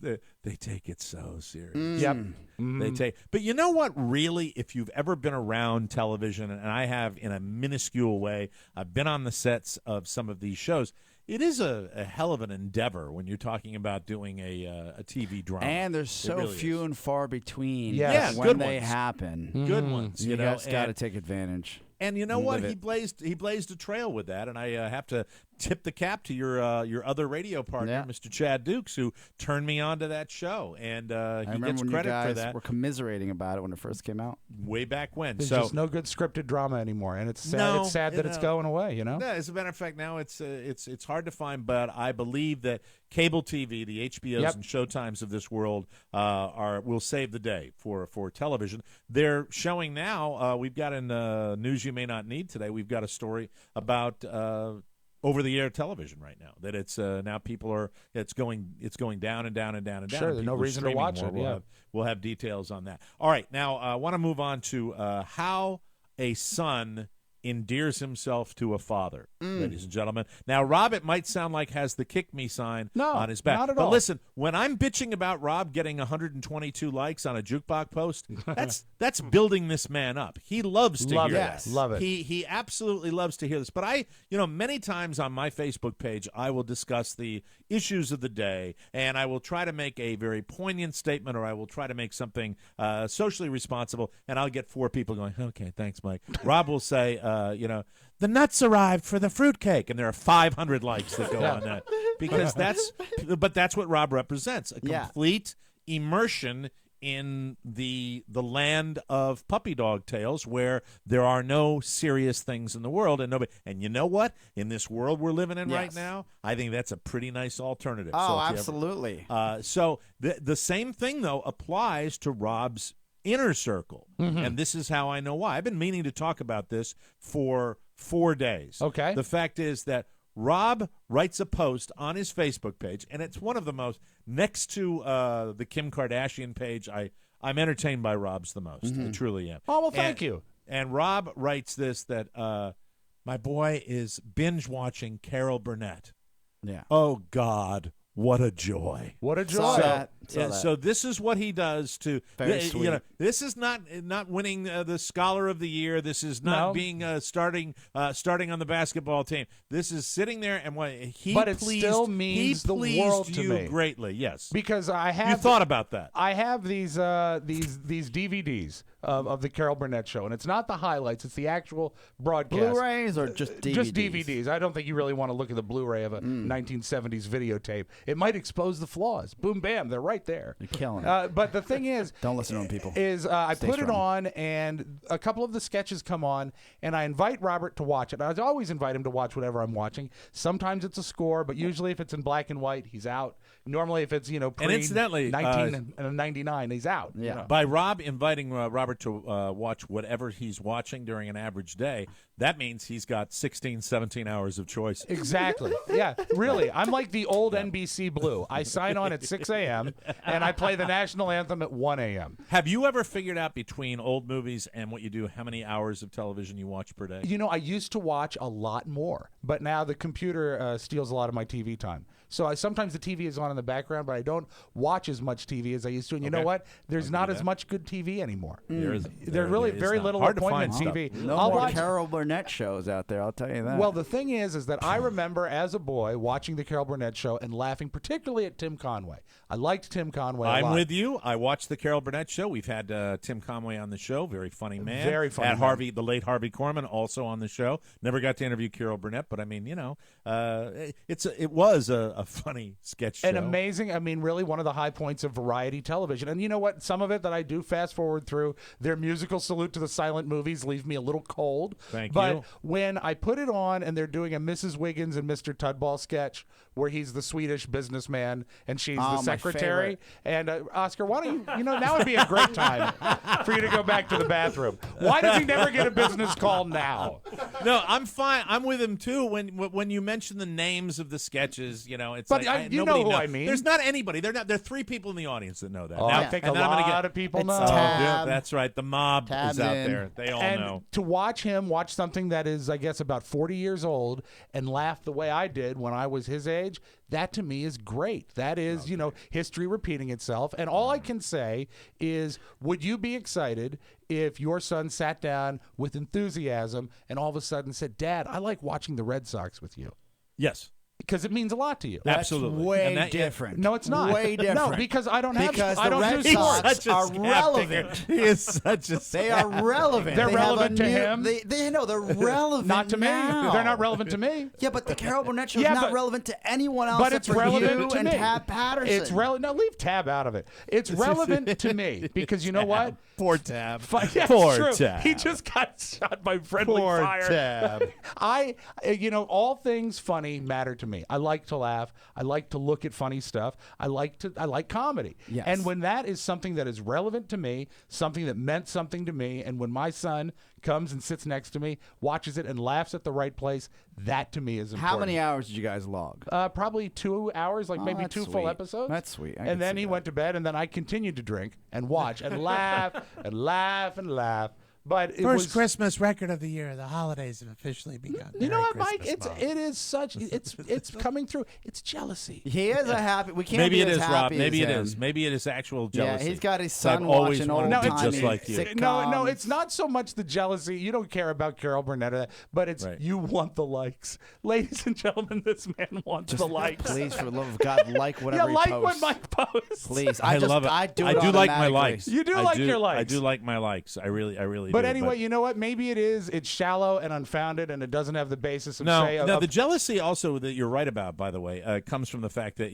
they take it so serious. Yep. They take, but you know what? Really, if you've ever been around television, and I have in a minuscule way, I've been on the sets of some of these shows. It is a hell of an endeavor when you're talking about doing a TV drama. And there's so really few is. and far between Yes. when Good they ones. happen. Good ones. You know, guys got to and- take advantage. And you know what? Live He it. blazed a trail with that, and I have to tip the cap to your other radio partner, Yeah. Mr. Chad Dukes, who turned me on to that show, and I he remember gets when credit you guys for that were commiserating about it when it first came out. way back when. There's so just no good scripted drama anymore, and it's sad. No, it's sad that you it's know. going away. You know. Yeah, as a matter of fact, now it's hard to find, but I believe that cable TV, the HBOs Yep. and Showtimes of this world, will save the day for television. They're showing now. We've got in news you may not need today. We've got a story about over-the-air television right now. That it's now people are it's going down and down and down and down. Sure, and there's no people are reason to streaming watch more. it, yeah. We'll have details on that. All right, now I want to move on to how a son endears himself to a father, ladies and gentlemen. Now, Rob, it might sound like has the kick me sign on his back. not at but all. listen, when I'm bitching about Rob getting 122 likes on a Jukebox post, that's building this man up. He loves to Love hear it. that. Love it. He absolutely loves to hear this. But many times on my Facebook page, I will discuss the issues of the day, and I will try to make a very poignant statement, or I will try to make something socially responsible, and I'll get 4 people going, okay, thanks, Mike. Rob will say, the nuts arrived for the fruitcake, and there are 500 likes that go on that, because that's what Rob represents, a complete immersion in the land of puppy dog tales, where there are no serious things in the world, and you know what? In this world we're living in right now, I think that's a pretty nice alternative. Oh, So if you absolutely. so the same thing though applies to Rob's inner circle, and this is how I know why. I've been meaning to talk about this for 4 days. Okay. The fact is that Rob writes a post on his Facebook page, and it's one of the most, next to the Kim Kardashian page, I'm entertained by Rob's the most. I truly am. Oh, well, thank you. And Rob writes this, that my boy is binge watching Carol Burnett. Yeah. Oh, God, What a joy. What a joy. Saw that. So this is what he does to Very sweet. You know, this is not winning the Scholar of the Year. This is not being starting on the basketball team. This is sitting there and what he But it pleased, still means he the pleased world to you me. greatly. Yes, because I have you thought about that. I have these DVDs of the Carol Burnett show, and it's not the highlights; it's the actual broadcast. Blu-rays or just DVDs? Just DVDs. I don't think you really want to look at the Blu-ray of a 1970s videotape. It might expose the flaws. Boom, bam, they're right there. You're killing it. But the thing is, don't listen to them, people. I Stay put it strong. on, and a couple of the sketches come on, and I invite Robert to watch it. I always invite him to watch whatever I'm watching. Sometimes it's a score, but usually if it's in black and white, he's out. Normally, if it's and incidentally, 1999, he's out. Yeah. You know. By Rob inviting Robert to watch whatever he's watching during an average day, that means he's got 16, 17 hours of choice. Exactly. Yeah, really. I'm like the old NBC Blue. I sign on at 6 a.m. and I play the national anthem at 1 a.m. Have you ever figured out between old movies and what you do, how many hours of television you watch per day? You know, I used to watch a lot more, but now the computer steals a lot of my TV time. So sometimes the TV is on in the background, but I don't watch as much TV as I used to. And you know what? There's not as much good TV anymore. There's really very little hard to appointment find TV. No I'll more watch Carol Burnett shows out there, I'll tell you that. Well, the thing is that I remember as a boy watching the Carol Burnett show and laughing, particularly at Tim Conway. I liked Tim Conway a lot. I'm with you. I watched the Carol Burnett show. We've had Tim Conway on the show. Very funny man. Very funny man. The late Harvey Korman, also on the show. Never got to interview Carol Burnett, but I mean, it was a funny sketch show. And amazing. I mean, really one of the high points of variety television. And you know what? Some of it that I do fast forward through, their musical salute to the silent movies leave me a little cold. Thank but you. When I put it on and they're doing a Mrs. Wiggins and Mr. Tudball sketch where he's the Swedish businessman and she's the secretary. And Oscar, why don't you now would be a great time for you to go back to the bathroom. Why does he never get a business call now? No, I'm fine. I'm with him too. When you mention the names of the sketches, it's But like you nobody know who knows. I mean. There's not anybody. There are 3 people in the audience that know that. Oh, I think a lot of people know. Yeah, that's right. The mob Tabs is out in. there. They all And know. to watch him watch something that is, I guess, about 40 years old and laugh the way I did when I was his age, that to me is great. That is, history repeating itself. And all I can say is, would you be excited if your son sat down with enthusiasm and all of a sudden said, Dad, I like watching the Red Sox with you? Yes. Because it means a lot to you. Absolutely. Way different. No, it's not. Way different. No, because I don't have. Because I the don't Red do sports. Sox are relevant. He is such a. They are relevant. They're They have relevant a to new- him. They're relevant. Not to me. now. They're not relevant to me. Yeah, but the Carol Burnett show is Yeah, not but- relevant to anyone else. But it's except for relevant you to and me. Tab Patterson. It's relevant. No, leave Tab out of it. It's relevant to me because you know what? Poor Tab. Yeah, Poor true. Tab. He just got shot by friendly Poor fire. Tab. All things funny matter to me. I like to laugh. I like to look at funny stuff. I like comedy. Yes. And when that is something that is relevant to me, something that meant something to me, and when my son comes and sits next to me, watches it, and laughs at the right place, that to me is important. How many hours did you guys log? Probably 2 hours, like maybe that's 2 full sweet. episodes. That's sweet. I can And then see he that. went to bed, and then I continued to drink and watch and laugh and laugh and laugh. But it was Christmas record of the year. The holidays have officially begun. You know Merry what, Mike? Christmas, Mom. It is such. It's coming through. It's jealousy. He is a happy. We can't. Maybe be it as is, happy Rob. as Maybe it him. is. Maybe it is actual Yeah, jealousy. he's got his So I've son always watching wanted old to be just timey like you. sitcoms. No, it's not so much the jealousy. You don't care about Carol Burnett, or that, but it's Right. you want the likes, ladies and gentlemen. This man wants the likes. Please, for the love of God, like whatever Yeah, like he what posts. Mike posts. Please, I love it. I do like my automatically. likes. You do I like your likes. I do like my likes. I really But do. anyway, you know what? Maybe it's shallow and unfounded, and it doesn't have the basis of No, the jealousy also that you're right about, by the way, comes from the fact that,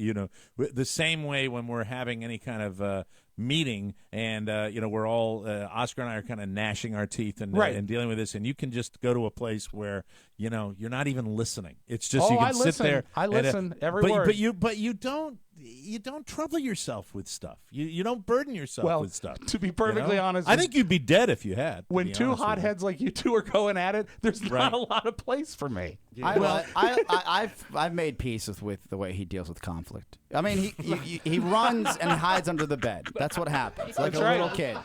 the same way when we're having any kind of meeting and, we're all, Oscar and I are kind of gnashing our teeth and dealing with this, and you can just go to a place where, you're not even listening. It's just you can sit there. I listen every but, word. But you don't trouble yourself with stuff. You don't burden yourself with stuff. To be perfectly honest, I think you'd be dead if you had. when two hotheads like you two are going at it, there's not a lot of place for me. I've made peace with the way he deals with conflict. I mean, he runs and hides under the bed. That's what happens, like a little kid.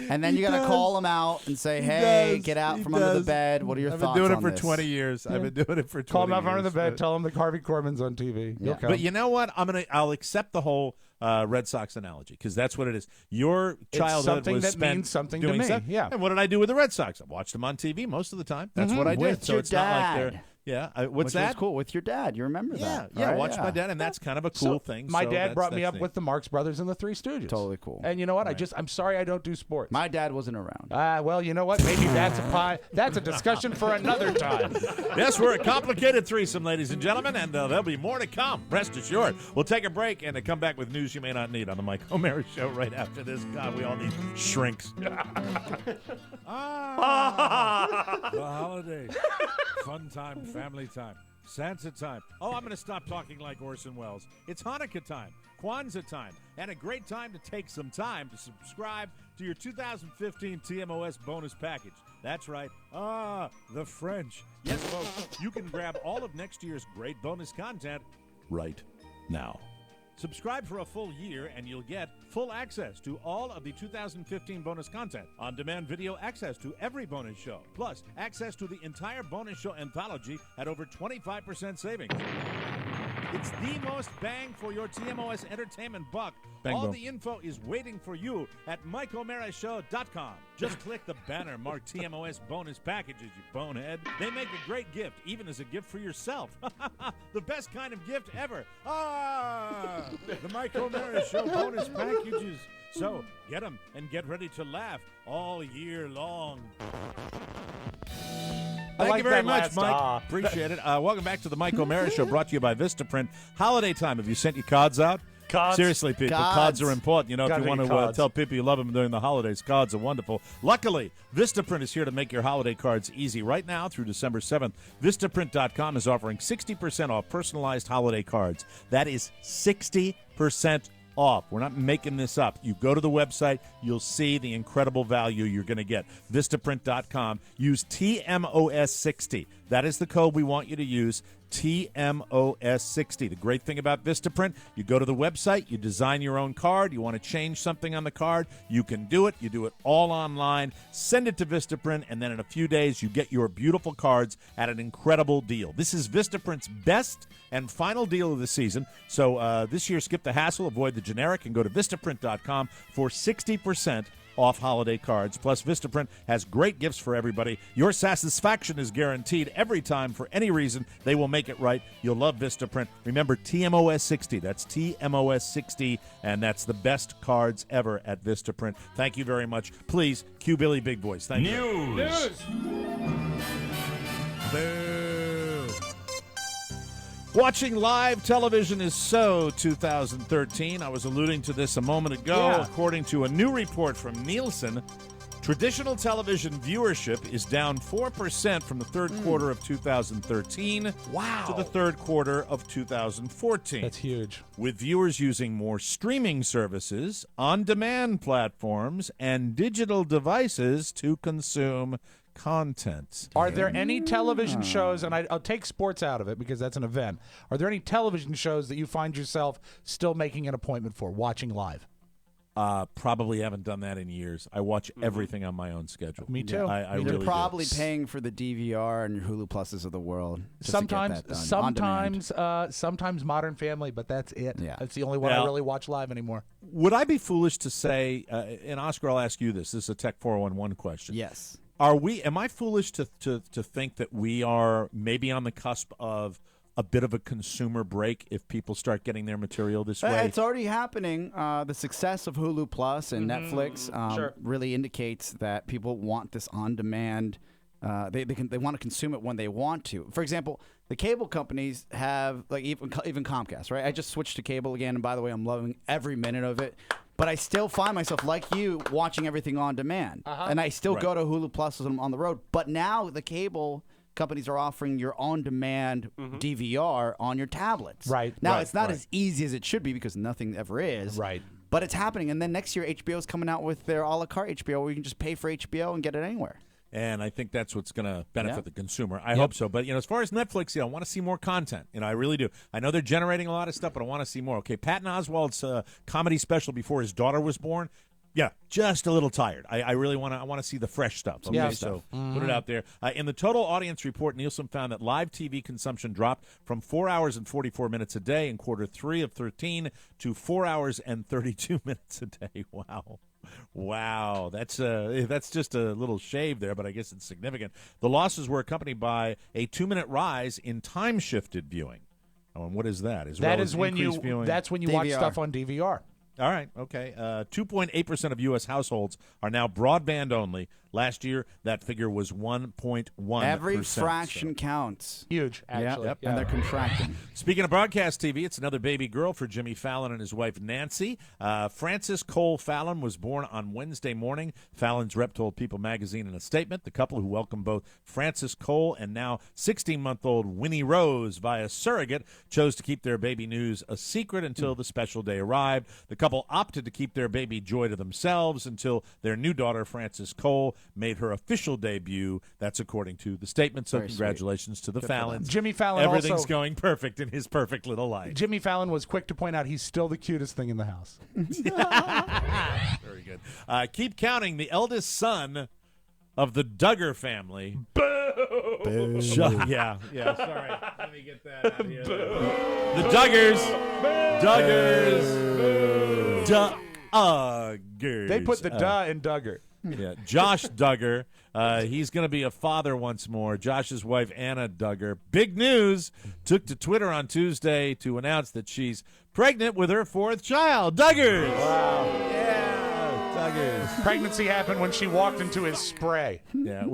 And then you got to call him out and say, "Hey, get out from under the bed. What are your thoughts on this?" I've been doing it for 20 years. I've been doing it for 20 years. Call him out under the bed. Tell him that Harvey Korman's on TV. Yeah. But you know what? I'll accept the whole Red Sox analogy because that's what it is. Your childhood something was that spent means something to doing me. stuff. Yeah. And what did I do with the Red Sox? I watched them on TV most of the time. That's what I did. With So your it's not like dad. they're. Yeah, what's Which that? was cool with your dad. You remember that? Yeah, right? watched my dad, and that's kind of a cool thing. My so dad brought me that's up neat. with the Marx Brothers and the Three Stooges. Totally cool. And you know what? I'm sorry I don't do sports. My dad wasn't around. Well, you know what? Maybe that's a discussion for another time. Yes, we're a complicated threesome, ladies and gentlemen, and there'll be more to come. Rest assured. We'll take a break and come back with news you may not need on the Mike O'Mara Show right after this. God, we all need shrinks. The holidays. Fun time, family time. Santa time. Oh, I'm going to stop talking like Orson Welles. It's Hanukkah time, Kwanzaa time, and a great time to take some time to subscribe to your 2015 TMOS bonus package. That's right. The French. Yes, folks, you can grab all of next year's great bonus content right now. Subscribe for a full year and you'll get full access to all of the 2015 bonus content, on-demand video access to every bonus show, plus access to the entire bonus show anthology at over 25% savings. It's the most bang for your TMOS entertainment buck. Bang, All boom. the info is waiting for you at MikeO'MaraShow.com. Just click the banner marked TMOS bonus packages, you bonehead. They make a great gift, even as a gift for yourself. The best kind of gift ever. The Mike O'Mara Show bonus packages. So get them and get ready to laugh all year long. Thank you very much, Mike. Appreciate it. Welcome back to the Mike O'Mara Show, brought to you by Vistaprint. Holiday time. Have you sent your cards out? Cards. Seriously, people, cards are important. You know, if Gotta you want get to cards. tell people you love them during the holidays, cards are wonderful. Luckily, Vistaprint is here to make your holiday cards easy. Right now, through December 7th, Vistaprint.com is offering 60% off personalized holiday cards. That is 60% off. We're not making this up. You go to the website, you'll see the incredible value you're going to get. Vistaprint.com. Use TMOS60. That is the code we want you to use. TMOS60. The great thing about Vistaprint, you go to the website, you design your own card, you want to change something on the card, you can do it. You do it all online. Send it to Vistaprint, and then in a few days, you get your beautiful cards at an incredible deal. This is Vistaprint's best and final deal of the season. So this year, skip the hassle, avoid the generic, and go to Vistaprint.com for 60% off holiday cards. Plus, Vistaprint has great gifts for everybody. Your satisfaction is guaranteed every time for any reason. They will make it right. You'll love Vistaprint. Remember, TMOS 60. That's TMOS 60, and that's the best cards ever at Vistaprint. Thank you very much. Please, cue Billy Big Voice. Thank you. News. Boo. Watching live television is so 2013. I was alluding to this a moment ago. Yeah. According to a new report from Nielsen, traditional television viewership is down 4% from the third quarter of 2013 Wow. to the third quarter of 2014. That's huge. With viewers using more streaming services, on-demand platforms, and digital devices to consume content. Are there any television shows, and I'll take sports out of it because that's an event. Are there any television shows that you find yourself still making an appointment for, watching live? Probably haven't done that in years. I watch everything on my own schedule. Me too. I You're really probably do. paying for the DVR and your Hulu Pluses of the world. Just Sometimes, to get that done. On demand. sometimes Modern Family, but that's it. Yeah. That's the only one I Well- really watch live anymore. Would I be foolish to say, and Oscar, I'll ask you this. This is a Tech 411 question. Yes. Am I foolish to think that we are maybe on the cusp of a bit of a consumer break if people start getting their material this way? It's already happening. The success of Hulu Plus and Netflix really indicates that people want this on-demand. They want to consume it when they want to. For example, the cable companies have, like, even Comcast, right? I just switched to cable again, and by the way, I'm loving every minute of it. But I still find myself, like you, watching everything on demand. And I still go to Hulu Plus when I'm on the road. But now the cable companies are offering your on-demand DVR on your tablets. Right. Now, Right, it's not right. as easy as it should be because nothing ever is. Right. But it's happening. And then next year, HBO is coming out with their a la carte HBO where you can just pay for HBO and get it anywhere. And I think that's what's going to benefit the consumer. I hope so. But, as far as Netflix, I want to see more content. I really do. I know they're generating a lot of stuff, but I want to see more. Okay, Patton Oswalt's comedy special before his daughter was born. Yeah, just a little tired. I really want to see the fresh stuff. Okay, so put it out there. In the total audience report, Nielsen found that live TV consumption dropped from 4 hours and 44 minutes a day in quarter 3 of 13 to 4 hours and 32 minutes a day. Wow, that's just a little shave there, but I guess it's significant. The losses were accompanied by a 2-minute rise in time-shifted viewing. Oh, and what is that? That's when you watch stuff on DVR. All right, okay. 2.8% of U.S. households are now broadband only. Last year, that figure was 1.1%. Every fraction counts. Huge, actually. Yep. And they're contracting. Speaking of broadcast TV, it's another baby girl for Jimmy Fallon and his wife, Nancy. Frances Cole Fallon was born on Wednesday morning. Fallon's rep told People magazine in a statement, the couple who welcomed both Frances Cole and now 16-month-old Winnie Rose via surrogate chose to keep their baby news a secret until the special day arrived. The couple opted to keep their baby joy to themselves until their new daughter, Frances Cole, made her official debut. That's according to the statement. So congratulations to the Fallons. Jimmy Fallon Everything's going perfect in his perfect little life. Jimmy Fallon was quick to point out he's still the cutest thing in the house. Very good. Keep counting. The eldest son of the Duggar family. Boo. Yeah, sorry. Let me get that out of here. The Duggars. Duggars. They put the duh in Duggar. Yeah, Josh Duggar. He's going to be a father once more. Josh's wife, Anna Duggar. Big news. Took to Twitter on Tuesday to announce that she's pregnant with her 4th child. Duggars. Wow. Yeah, Duggars. Pregnancy happened when she walked into his spray. Yeah,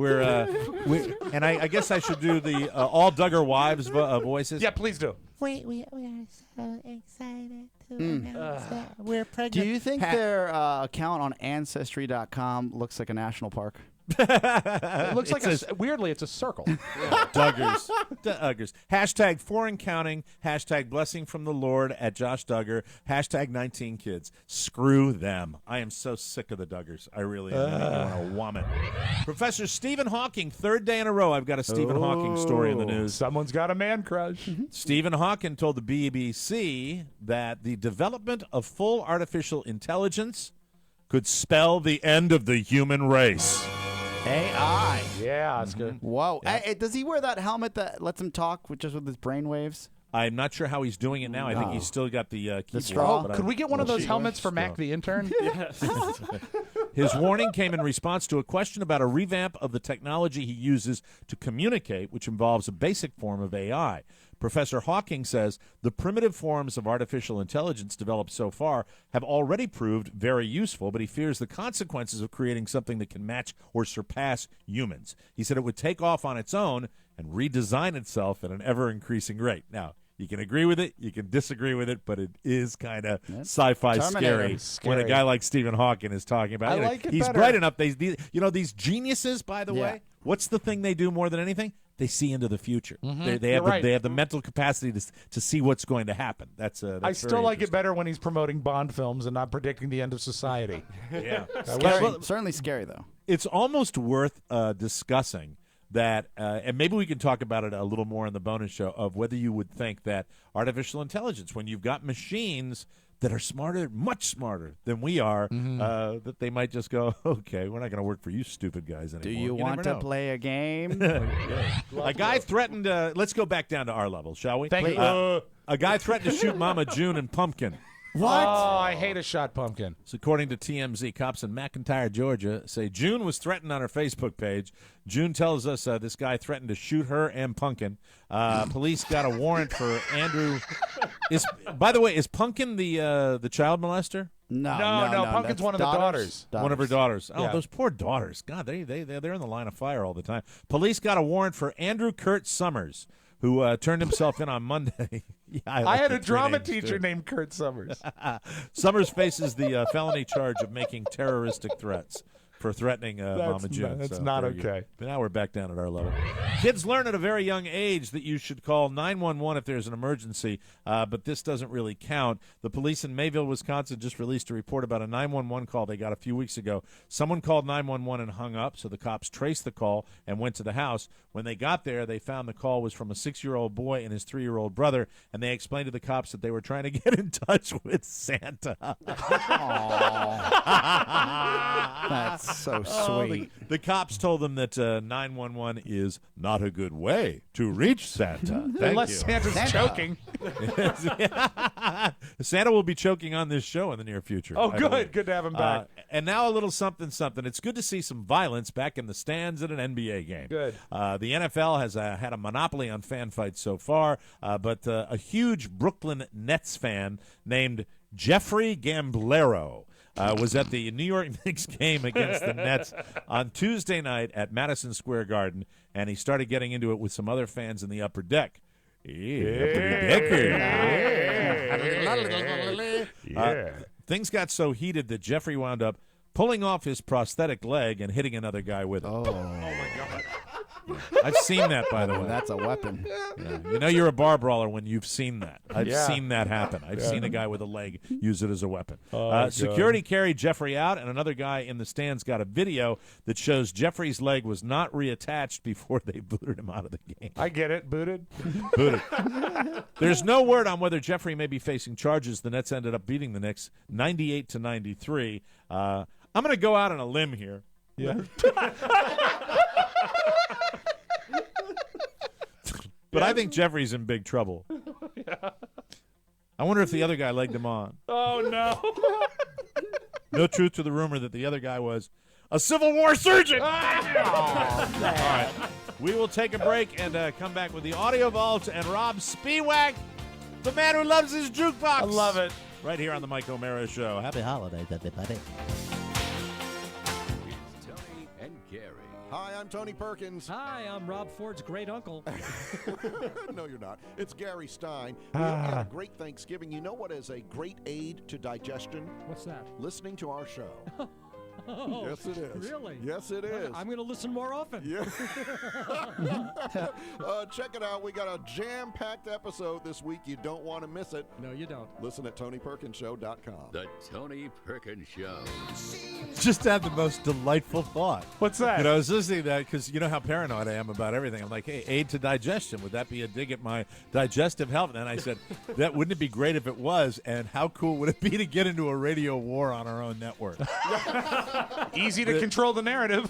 and I guess I should do the all Duggar wives voices. Yeah, please do. We are so excited to announce that we're pregnant. Do you think their account on Ancestry.com looks like a national park? It looks like weirdly, it's a circle. Duggars. Hashtag 4 and counting. Hashtag blessing from the Lord at Josh Duggar. Hashtag 19 kids. Screw them. I am so sick of the Duggars. I really am. I want to vomit. Professor Stephen Hawking, 3rd day in a row, I've got a Stephen Hawking story in the news. Someone's got a man crush. Stephen Hawking told the BBC that the development of full artificial intelligence could spell the end of the human race. AI. Yeah, Oscar. Whoa. Yeah. Does he wear that helmet that lets him talk just with his brainwaves? I'm not sure how he's doing it now. I think he's still got the keyboard. The straw. Could we get one of those helmets for Mac the intern? Yes. His warning came in response to a question about a revamp of the technology he uses to communicate, which involves a basic form of AI. Professor Hawking says the primitive forms of artificial intelligence developed so far have already proved very useful, but he fears the consequences of creating something that can match or surpass humans. He said it would take off on its own and redesign itself at an ever-increasing rate. Now, you can agree with it, you can disagree with it, but it is kind of sci-fi scary when a guy like Stephen Hawking is talking about it. Like it he's better. bright enough. These geniuses, by the way, what's the thing they do more than anything? They see into the future. They have the mental capacity to see what's going to happen. That's I still like it better when he's promoting Bond films and not predicting the end of society. Yeah, certainly scary though. It's almost worth discussing that, and maybe we can talk about it a little more in the bonus show, of whether you would think that artificial intelligence, when you've got machines that are smarter, much smarter than we are, that they might just go, okay, we're not going to work for you stupid guys anymore. Do you want to play a game? A guy threatened, let's go back down to our level, shall we? Thank you. A guy threatened to shoot Mama June and Pumpkin. What? Oh, I hate a shot pumpkin. So according to TMZ, cops in McIntyre, Georgia, say June was threatened on her Facebook page. June tells us this guy threatened to shoot her and Pumpkin. Police got a warrant for Andrew. By the way, is Pumpkin the child molester? No. Pumpkin's one of the daughters. One of her daughters. Oh, Yeah. those poor daughters. God, they're in the line of fire all the time. Police got a warrant for Andrew Kurt Summers, who turned himself in on Monday. Yeah, I had a drama teacher named Kurt Summers. Summers faces the felony charge of making terroristic threats. for threatening Mama June. That's So not there you go. okay. But now we're back down at our level. Kids learn at a very young age that you should call 911 if there's an emergency, but this doesn't really count. The police in Mayville, Wisconsin just released a report about a 911 call they got a few weeks ago. Someone called 911 and hung up, so the cops traced the call and went to the house. When they got there, they found the call was from a 6-year-old boy and his 3-year-old brother, and they explained to the cops that they were trying to get in touch with Santa. That's so sweet. The cops told them that 911 is not a good way to reach Santa. Thank Unless you. Santa's choking. Santa will be choking on this show in the near future. Oh, I good. believe. Good to have him back. And now a little something, something. It's good to see some violence back in the stands at an NBA game. Good. The NFL has had a monopoly on fan fights so far, but a huge Brooklyn Nets fan named Jeffrey Gamblero was at the New York Knicks game against the Nets on Tuesday night at Madison Square Garden, and he started getting into it with some other fans in the upper deck. Things got so heated that Jeffrey wound up pulling off his prosthetic leg and hitting another guy with it. Oh my God. I've seen that, by the way. That's a weapon. Yeah. You know you're a bar brawler when you've seen that. I've Yeah. seen that happen. I've seen a guy with a leg use it as a weapon. God. Security carried Jeffrey out, and another guy in the stands got a video that shows Jeffrey's leg was not reattached before they booted him out of the game. I get it. Booted. Booted. There's no word on whether Jeffrey may be facing charges. The Nets ended up beating the Knicks 98-93. I'm going to go out on a limb here. Yeah. But I think Jeffrey's in big trouble. Yeah. I wonder if the other guy legged him on. Oh, no. No truth to the rumor that the other guy was a Civil War surgeon. All right. We will take a break and come back with the Audio Vault and Robb Spiewak, the man who loves his jukebox. I love it. Right here on the Mike O'Mara Show. Happy holidays, everybody. It's Tony and Gary. Hi, I'm Tony Perkins. Hi, I'm Rob Ford's great uncle. No, you're not. It's Gary Stein. We hope you had a great Thanksgiving. You know what is a great aid to digestion? What's that? Listening to our show. Oh, Yes, it is. Really? Yes, it is. I'm going to listen more often. Yeah. Check it out. We got a jam-packed episode this week. You don't want to miss it. No, you don't. Listen at TonyPerkinsShow.com. The Tony Perkins Show. Just had the most delightful thought. What's that? You know, I was listening to that because you know how paranoid I am about everything. I'm like, hey, aid to digestion. Would that be a dig at my digestive health? And I said, that wouldn't it be great if it was? And how cool would it be to get into a radio war on our own network? Easy to control the narrative.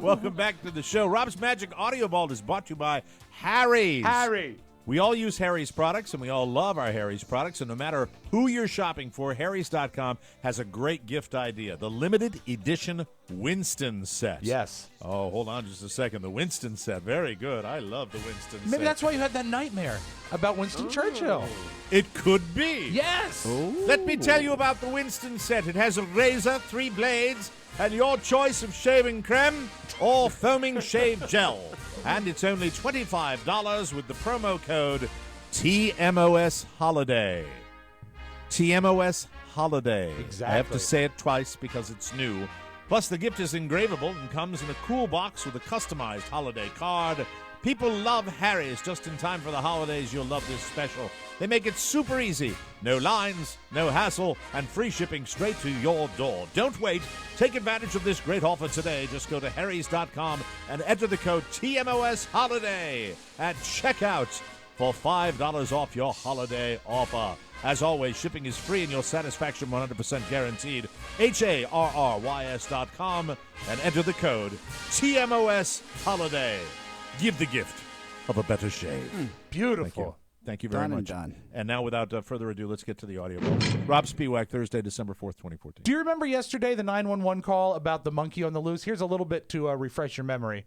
Welcome back to the show. Robb's Magic Audio Vault is brought to you by Harry's. Harry. We all use Harry's products, and we all love our Harry's products. And no matter who you're shopping for, Harry's.com has a great gift idea. The limited edition Winston set. Yes. Oh, hold on just a second. The Winston set. Very good. I love the Winston set. Maybe that's why you had that nightmare about Winston Churchill. It could be. Yes. Let me tell you about the Winston set. It has a razor, 3 blades, and your choice of shaving creme or foaming shave gel. And it's only $25 with the promo code TMOS Holiday. TMOS Holiday. Exactly. I have to say it twice because it's new. Plus, the gift is engravable and comes in a cool box with a customized holiday card. People love Harry's. Just in time for the holidays, you'll love this special. They make it super easy. No lines, no hassle, and free shipping straight to your door. Don't wait. Take advantage of this great offer today. Just go to harrys.com and enter the code TMOS Holiday at checkout for $5 off your holiday offer. As always, shipping is free and your satisfaction 100% guaranteed. HARRYS.com and enter the code TMOS Holiday. Give the gift of a better shave. Beautiful. Thank you very Done and much. done. And now, without further ado, let's get to the audio. Robb Spiewak, Thursday, December 4th, 2014. Do you remember yesterday the 911 call about the monkey on the loose? Here's a little bit to refresh your memory.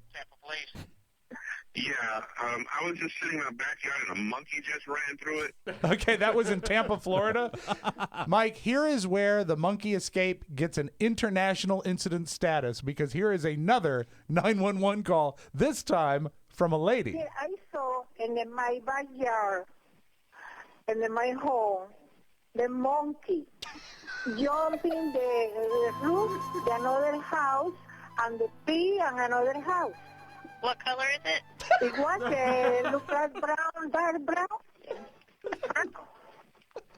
Yeah, I was just sitting in my backyard and a monkey just ran through it. Okay, that was in Tampa, Florida. Mike, here is where the monkey escape gets an international incident status because here is another 911 call, this time from a lady. Yeah, I saw in my backyard, in my home, the monkey. jumping the roof, the another house, and the pee and another house. What color is it? It was look like brown, dark brown.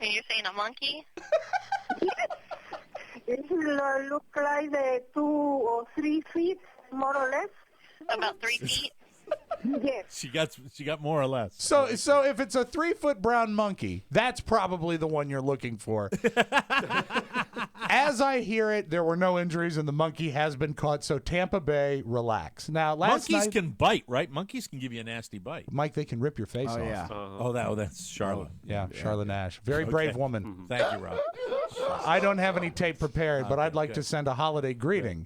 And you're saying a monkey? Yes. It look like 2 or 3 feet, more or less. About 3 feet? Yes. She got more or less. So if it's a 3-foot brown monkey, that's probably the one you're looking for. As I hear it, there were no injuries and the monkey has been caught. So Tampa Bay, relax. Now, last Monkeys night, can bite, right? Monkeys can give you a nasty bite. Mike, they can rip your face off. yeah. That's Charlotte. Yeah, Charlotte Nash. Very brave woman. Thank you, Rob. I don't have any tape prepared, but I'd like to send a holiday greeting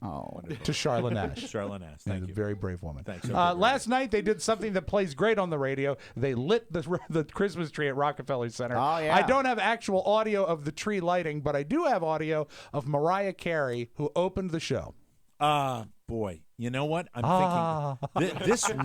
to Charlotte Nash. Charlotte Nash, thank you. Very brave woman. Thanks. Last night they did something that plays great on the radio. They lit the Christmas tree at Rockefeller Center. Oh, yeah. I don't have actual audio of the tree lighting, but I do have audio of Mariah Carey, who opened the show. Boy, you know what? I'm thinking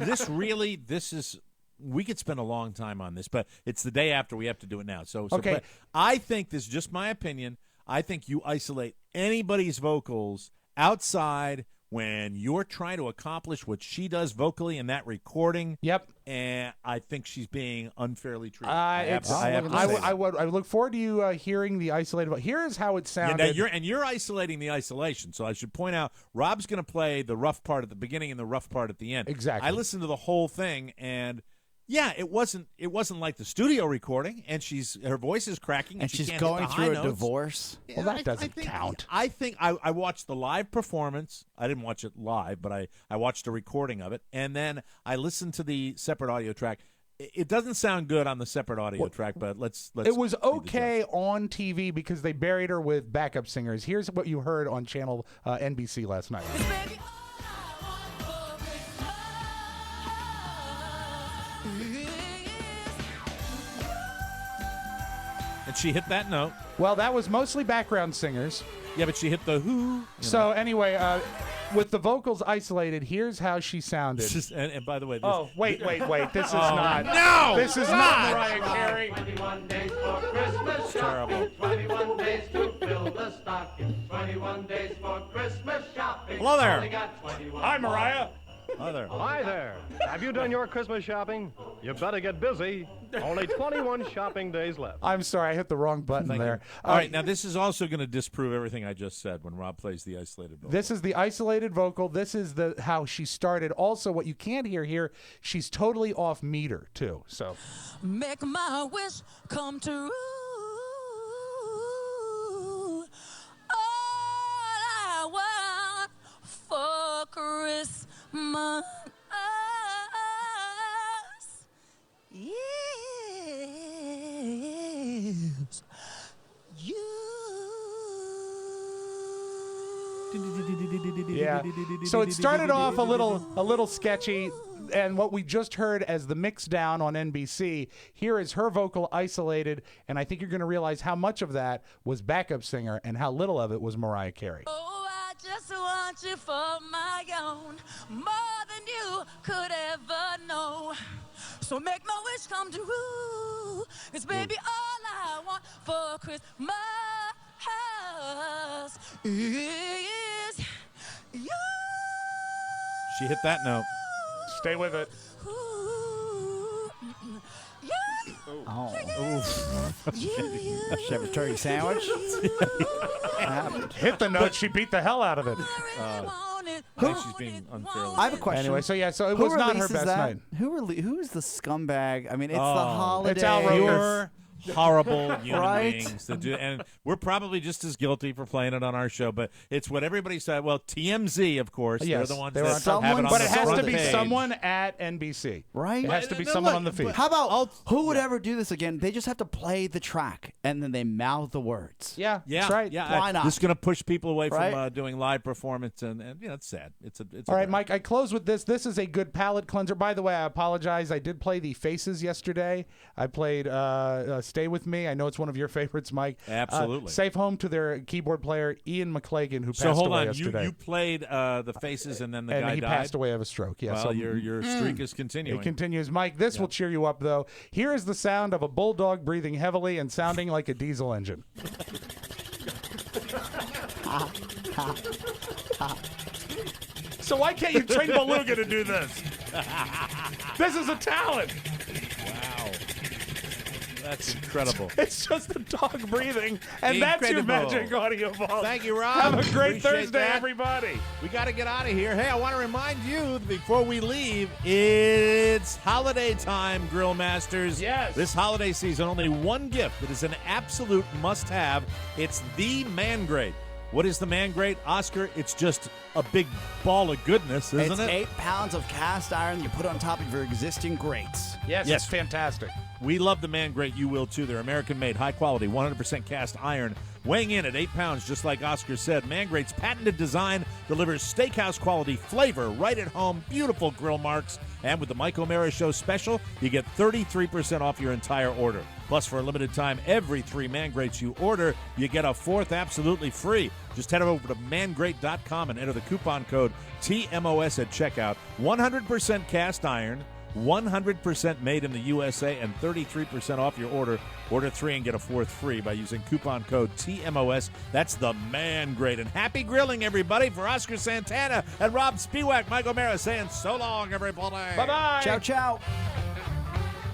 this is. We could spend a long time on this, but it's the day after. We have to do it now. So Okay. but I think this is just my opinion. I think you isolate anybody's vocals outside when you're trying to accomplish what she does vocally in that recording. Yep. And I think she's being unfairly treated. I would look forward to you hearing the isolated. Here's how it sounded. You're isolating the isolation. So I should point out, Rob's going to play the rough part at the beginning and the rough part at the end. Exactly. I listened to the whole thing, and yeah, it wasn't like the studio recording, and her voice is cracking, And she she's can't hit going the through high a notes. divorce. Well, that doesn't count. I think I watched the live performance. I didn't watch it live, but I watched a recording of it, and then I listened to the separate audio track. It doesn't sound good on the separate audio track, but let's. It was okay on TV because they buried her with backup singers. Here's what you heard on channel NBC last night. And she hit that note. Well, that was mostly background singers. Yeah, but she hit the who. So anyway, with the vocals isolated, here's how she sounded. And by the way, wait. This is not. No! This is not Mariah Carey. 21 days for Christmas shopping. 21 days to fill the stocking. 21 days for Christmas shopping. Hello there. Only got 21 Hi, Mariah. Hi there. Hi there. Have you done your Christmas shopping? You better get busy. Only 21 shopping days left. I'm sorry, I hit the wrong button Thank there. you. All right, now this is also going to disprove everything I just said when Rob plays the isolated vocal. This is the isolated vocal. This is how she started. Also, what you can't hear here, she's totally off meter too. So, make my wish come true. All I want for Christmas is you. yeah. So it started off a little sketchy, and what we just heard as the mix down on NBC, here is her vocal isolated, and I think you're going to realize how much of that was backup singer and how little of it was Mariah Carey. Oh, I just want you for my own, more than you could ever know. So make my wish come true, 'cause baby, all I want for Christmas is you. She hit that note. Stay with it. She have a turkey sandwich? Hit the note. She beat the hell out of it. I think she's being unfairly. I have a question. Anyway, so it Who was not her releases best that? night. Who is the scumbag? I mean, it's the holiday. It's Al Roker. Horrible human Right? beings that do, and we're probably just as guilty for playing it on our show. But it's what everybody said. Well, TMZ, of course, Yes, they're the ones they were that on top. have it on But the it has front to be page. someone at NBC, Right? It has to be No, someone look, on the feed. How about who would ever do this again? They just have to play the track and then they mouth the words. Yeah, Yeah, that's right. Yeah, Why not? This is going to push people away from Right? doing live performance, and you know, it's sad. It's All right, Mike, I close with this. This is a good palate cleanser. By the way, I apologize. I did play the Faces yesterday. I played Stay With Me. I know it's one of your favorites, Mike. Absolutely. Safe home to their keyboard player, Ian McClagan, who So passed hold away on, yesterday. you played the Faces, and then the and guy he died. passed away of a stroke. Yeah, Well, so your streak is continuing. It continues. Mike, this will cheer you up, though. Here is the sound of a bulldog breathing heavily and sounding like a diesel engine. So why can't you train Beluga to do this? This is a talent. Wow. That's incredible. It's just the dog breathing, and that's your Incredible. magic audio vault. Thank you, Rob. Have a great Appreciate Thursday, that. everybody. We got to get out of here. Hey, I want to remind you before we leave, it's holiday time, Grill Masters. Yes. This holiday season, only one gift that is an absolute must-have. It's the Man Grate. What is the Man Grate, Oscar? It's just a big ball of goodness, isn't It's it? 8 pounds of cast iron you put on top of your existing grates. Yes, Yes. it's fantastic. We love the Man Grate. You will too. They're American-made, high-quality, 100% cast iron, weighing in at 8 pounds, just like Oscar said. Man Grate's patented design delivers steakhouse-quality flavor right at home. Beautiful grill marks. And with the Mike O'Mara Show special, you get 33% off your entire order. Plus, for a limited time, every 3 Man Grates you order, you get a 4th absolutely free. Just head over to mangrate.com and enter the coupon code TMOS at checkout. 100% cast iron, 100% made in the USA, and 33% off your order. Order 3 and get a 4th free by using coupon code TMOS. That's the Man Grate. And happy grilling, everybody. For Oscar Santana and Robb Spiewak, Mike O'Mara saying so long, everybody. Bye-bye. Ciao, ciao.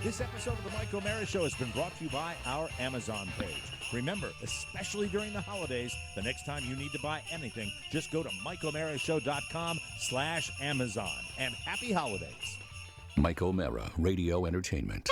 This episode of the Mike O'Mara Show has been brought to you by our Amazon page. Remember, especially during the holidays, the next time you need to buy anything, just go to MikeO'MaraShow.com/Amazon. And happy holidays. Mike O'Mara, Radio Entertainment.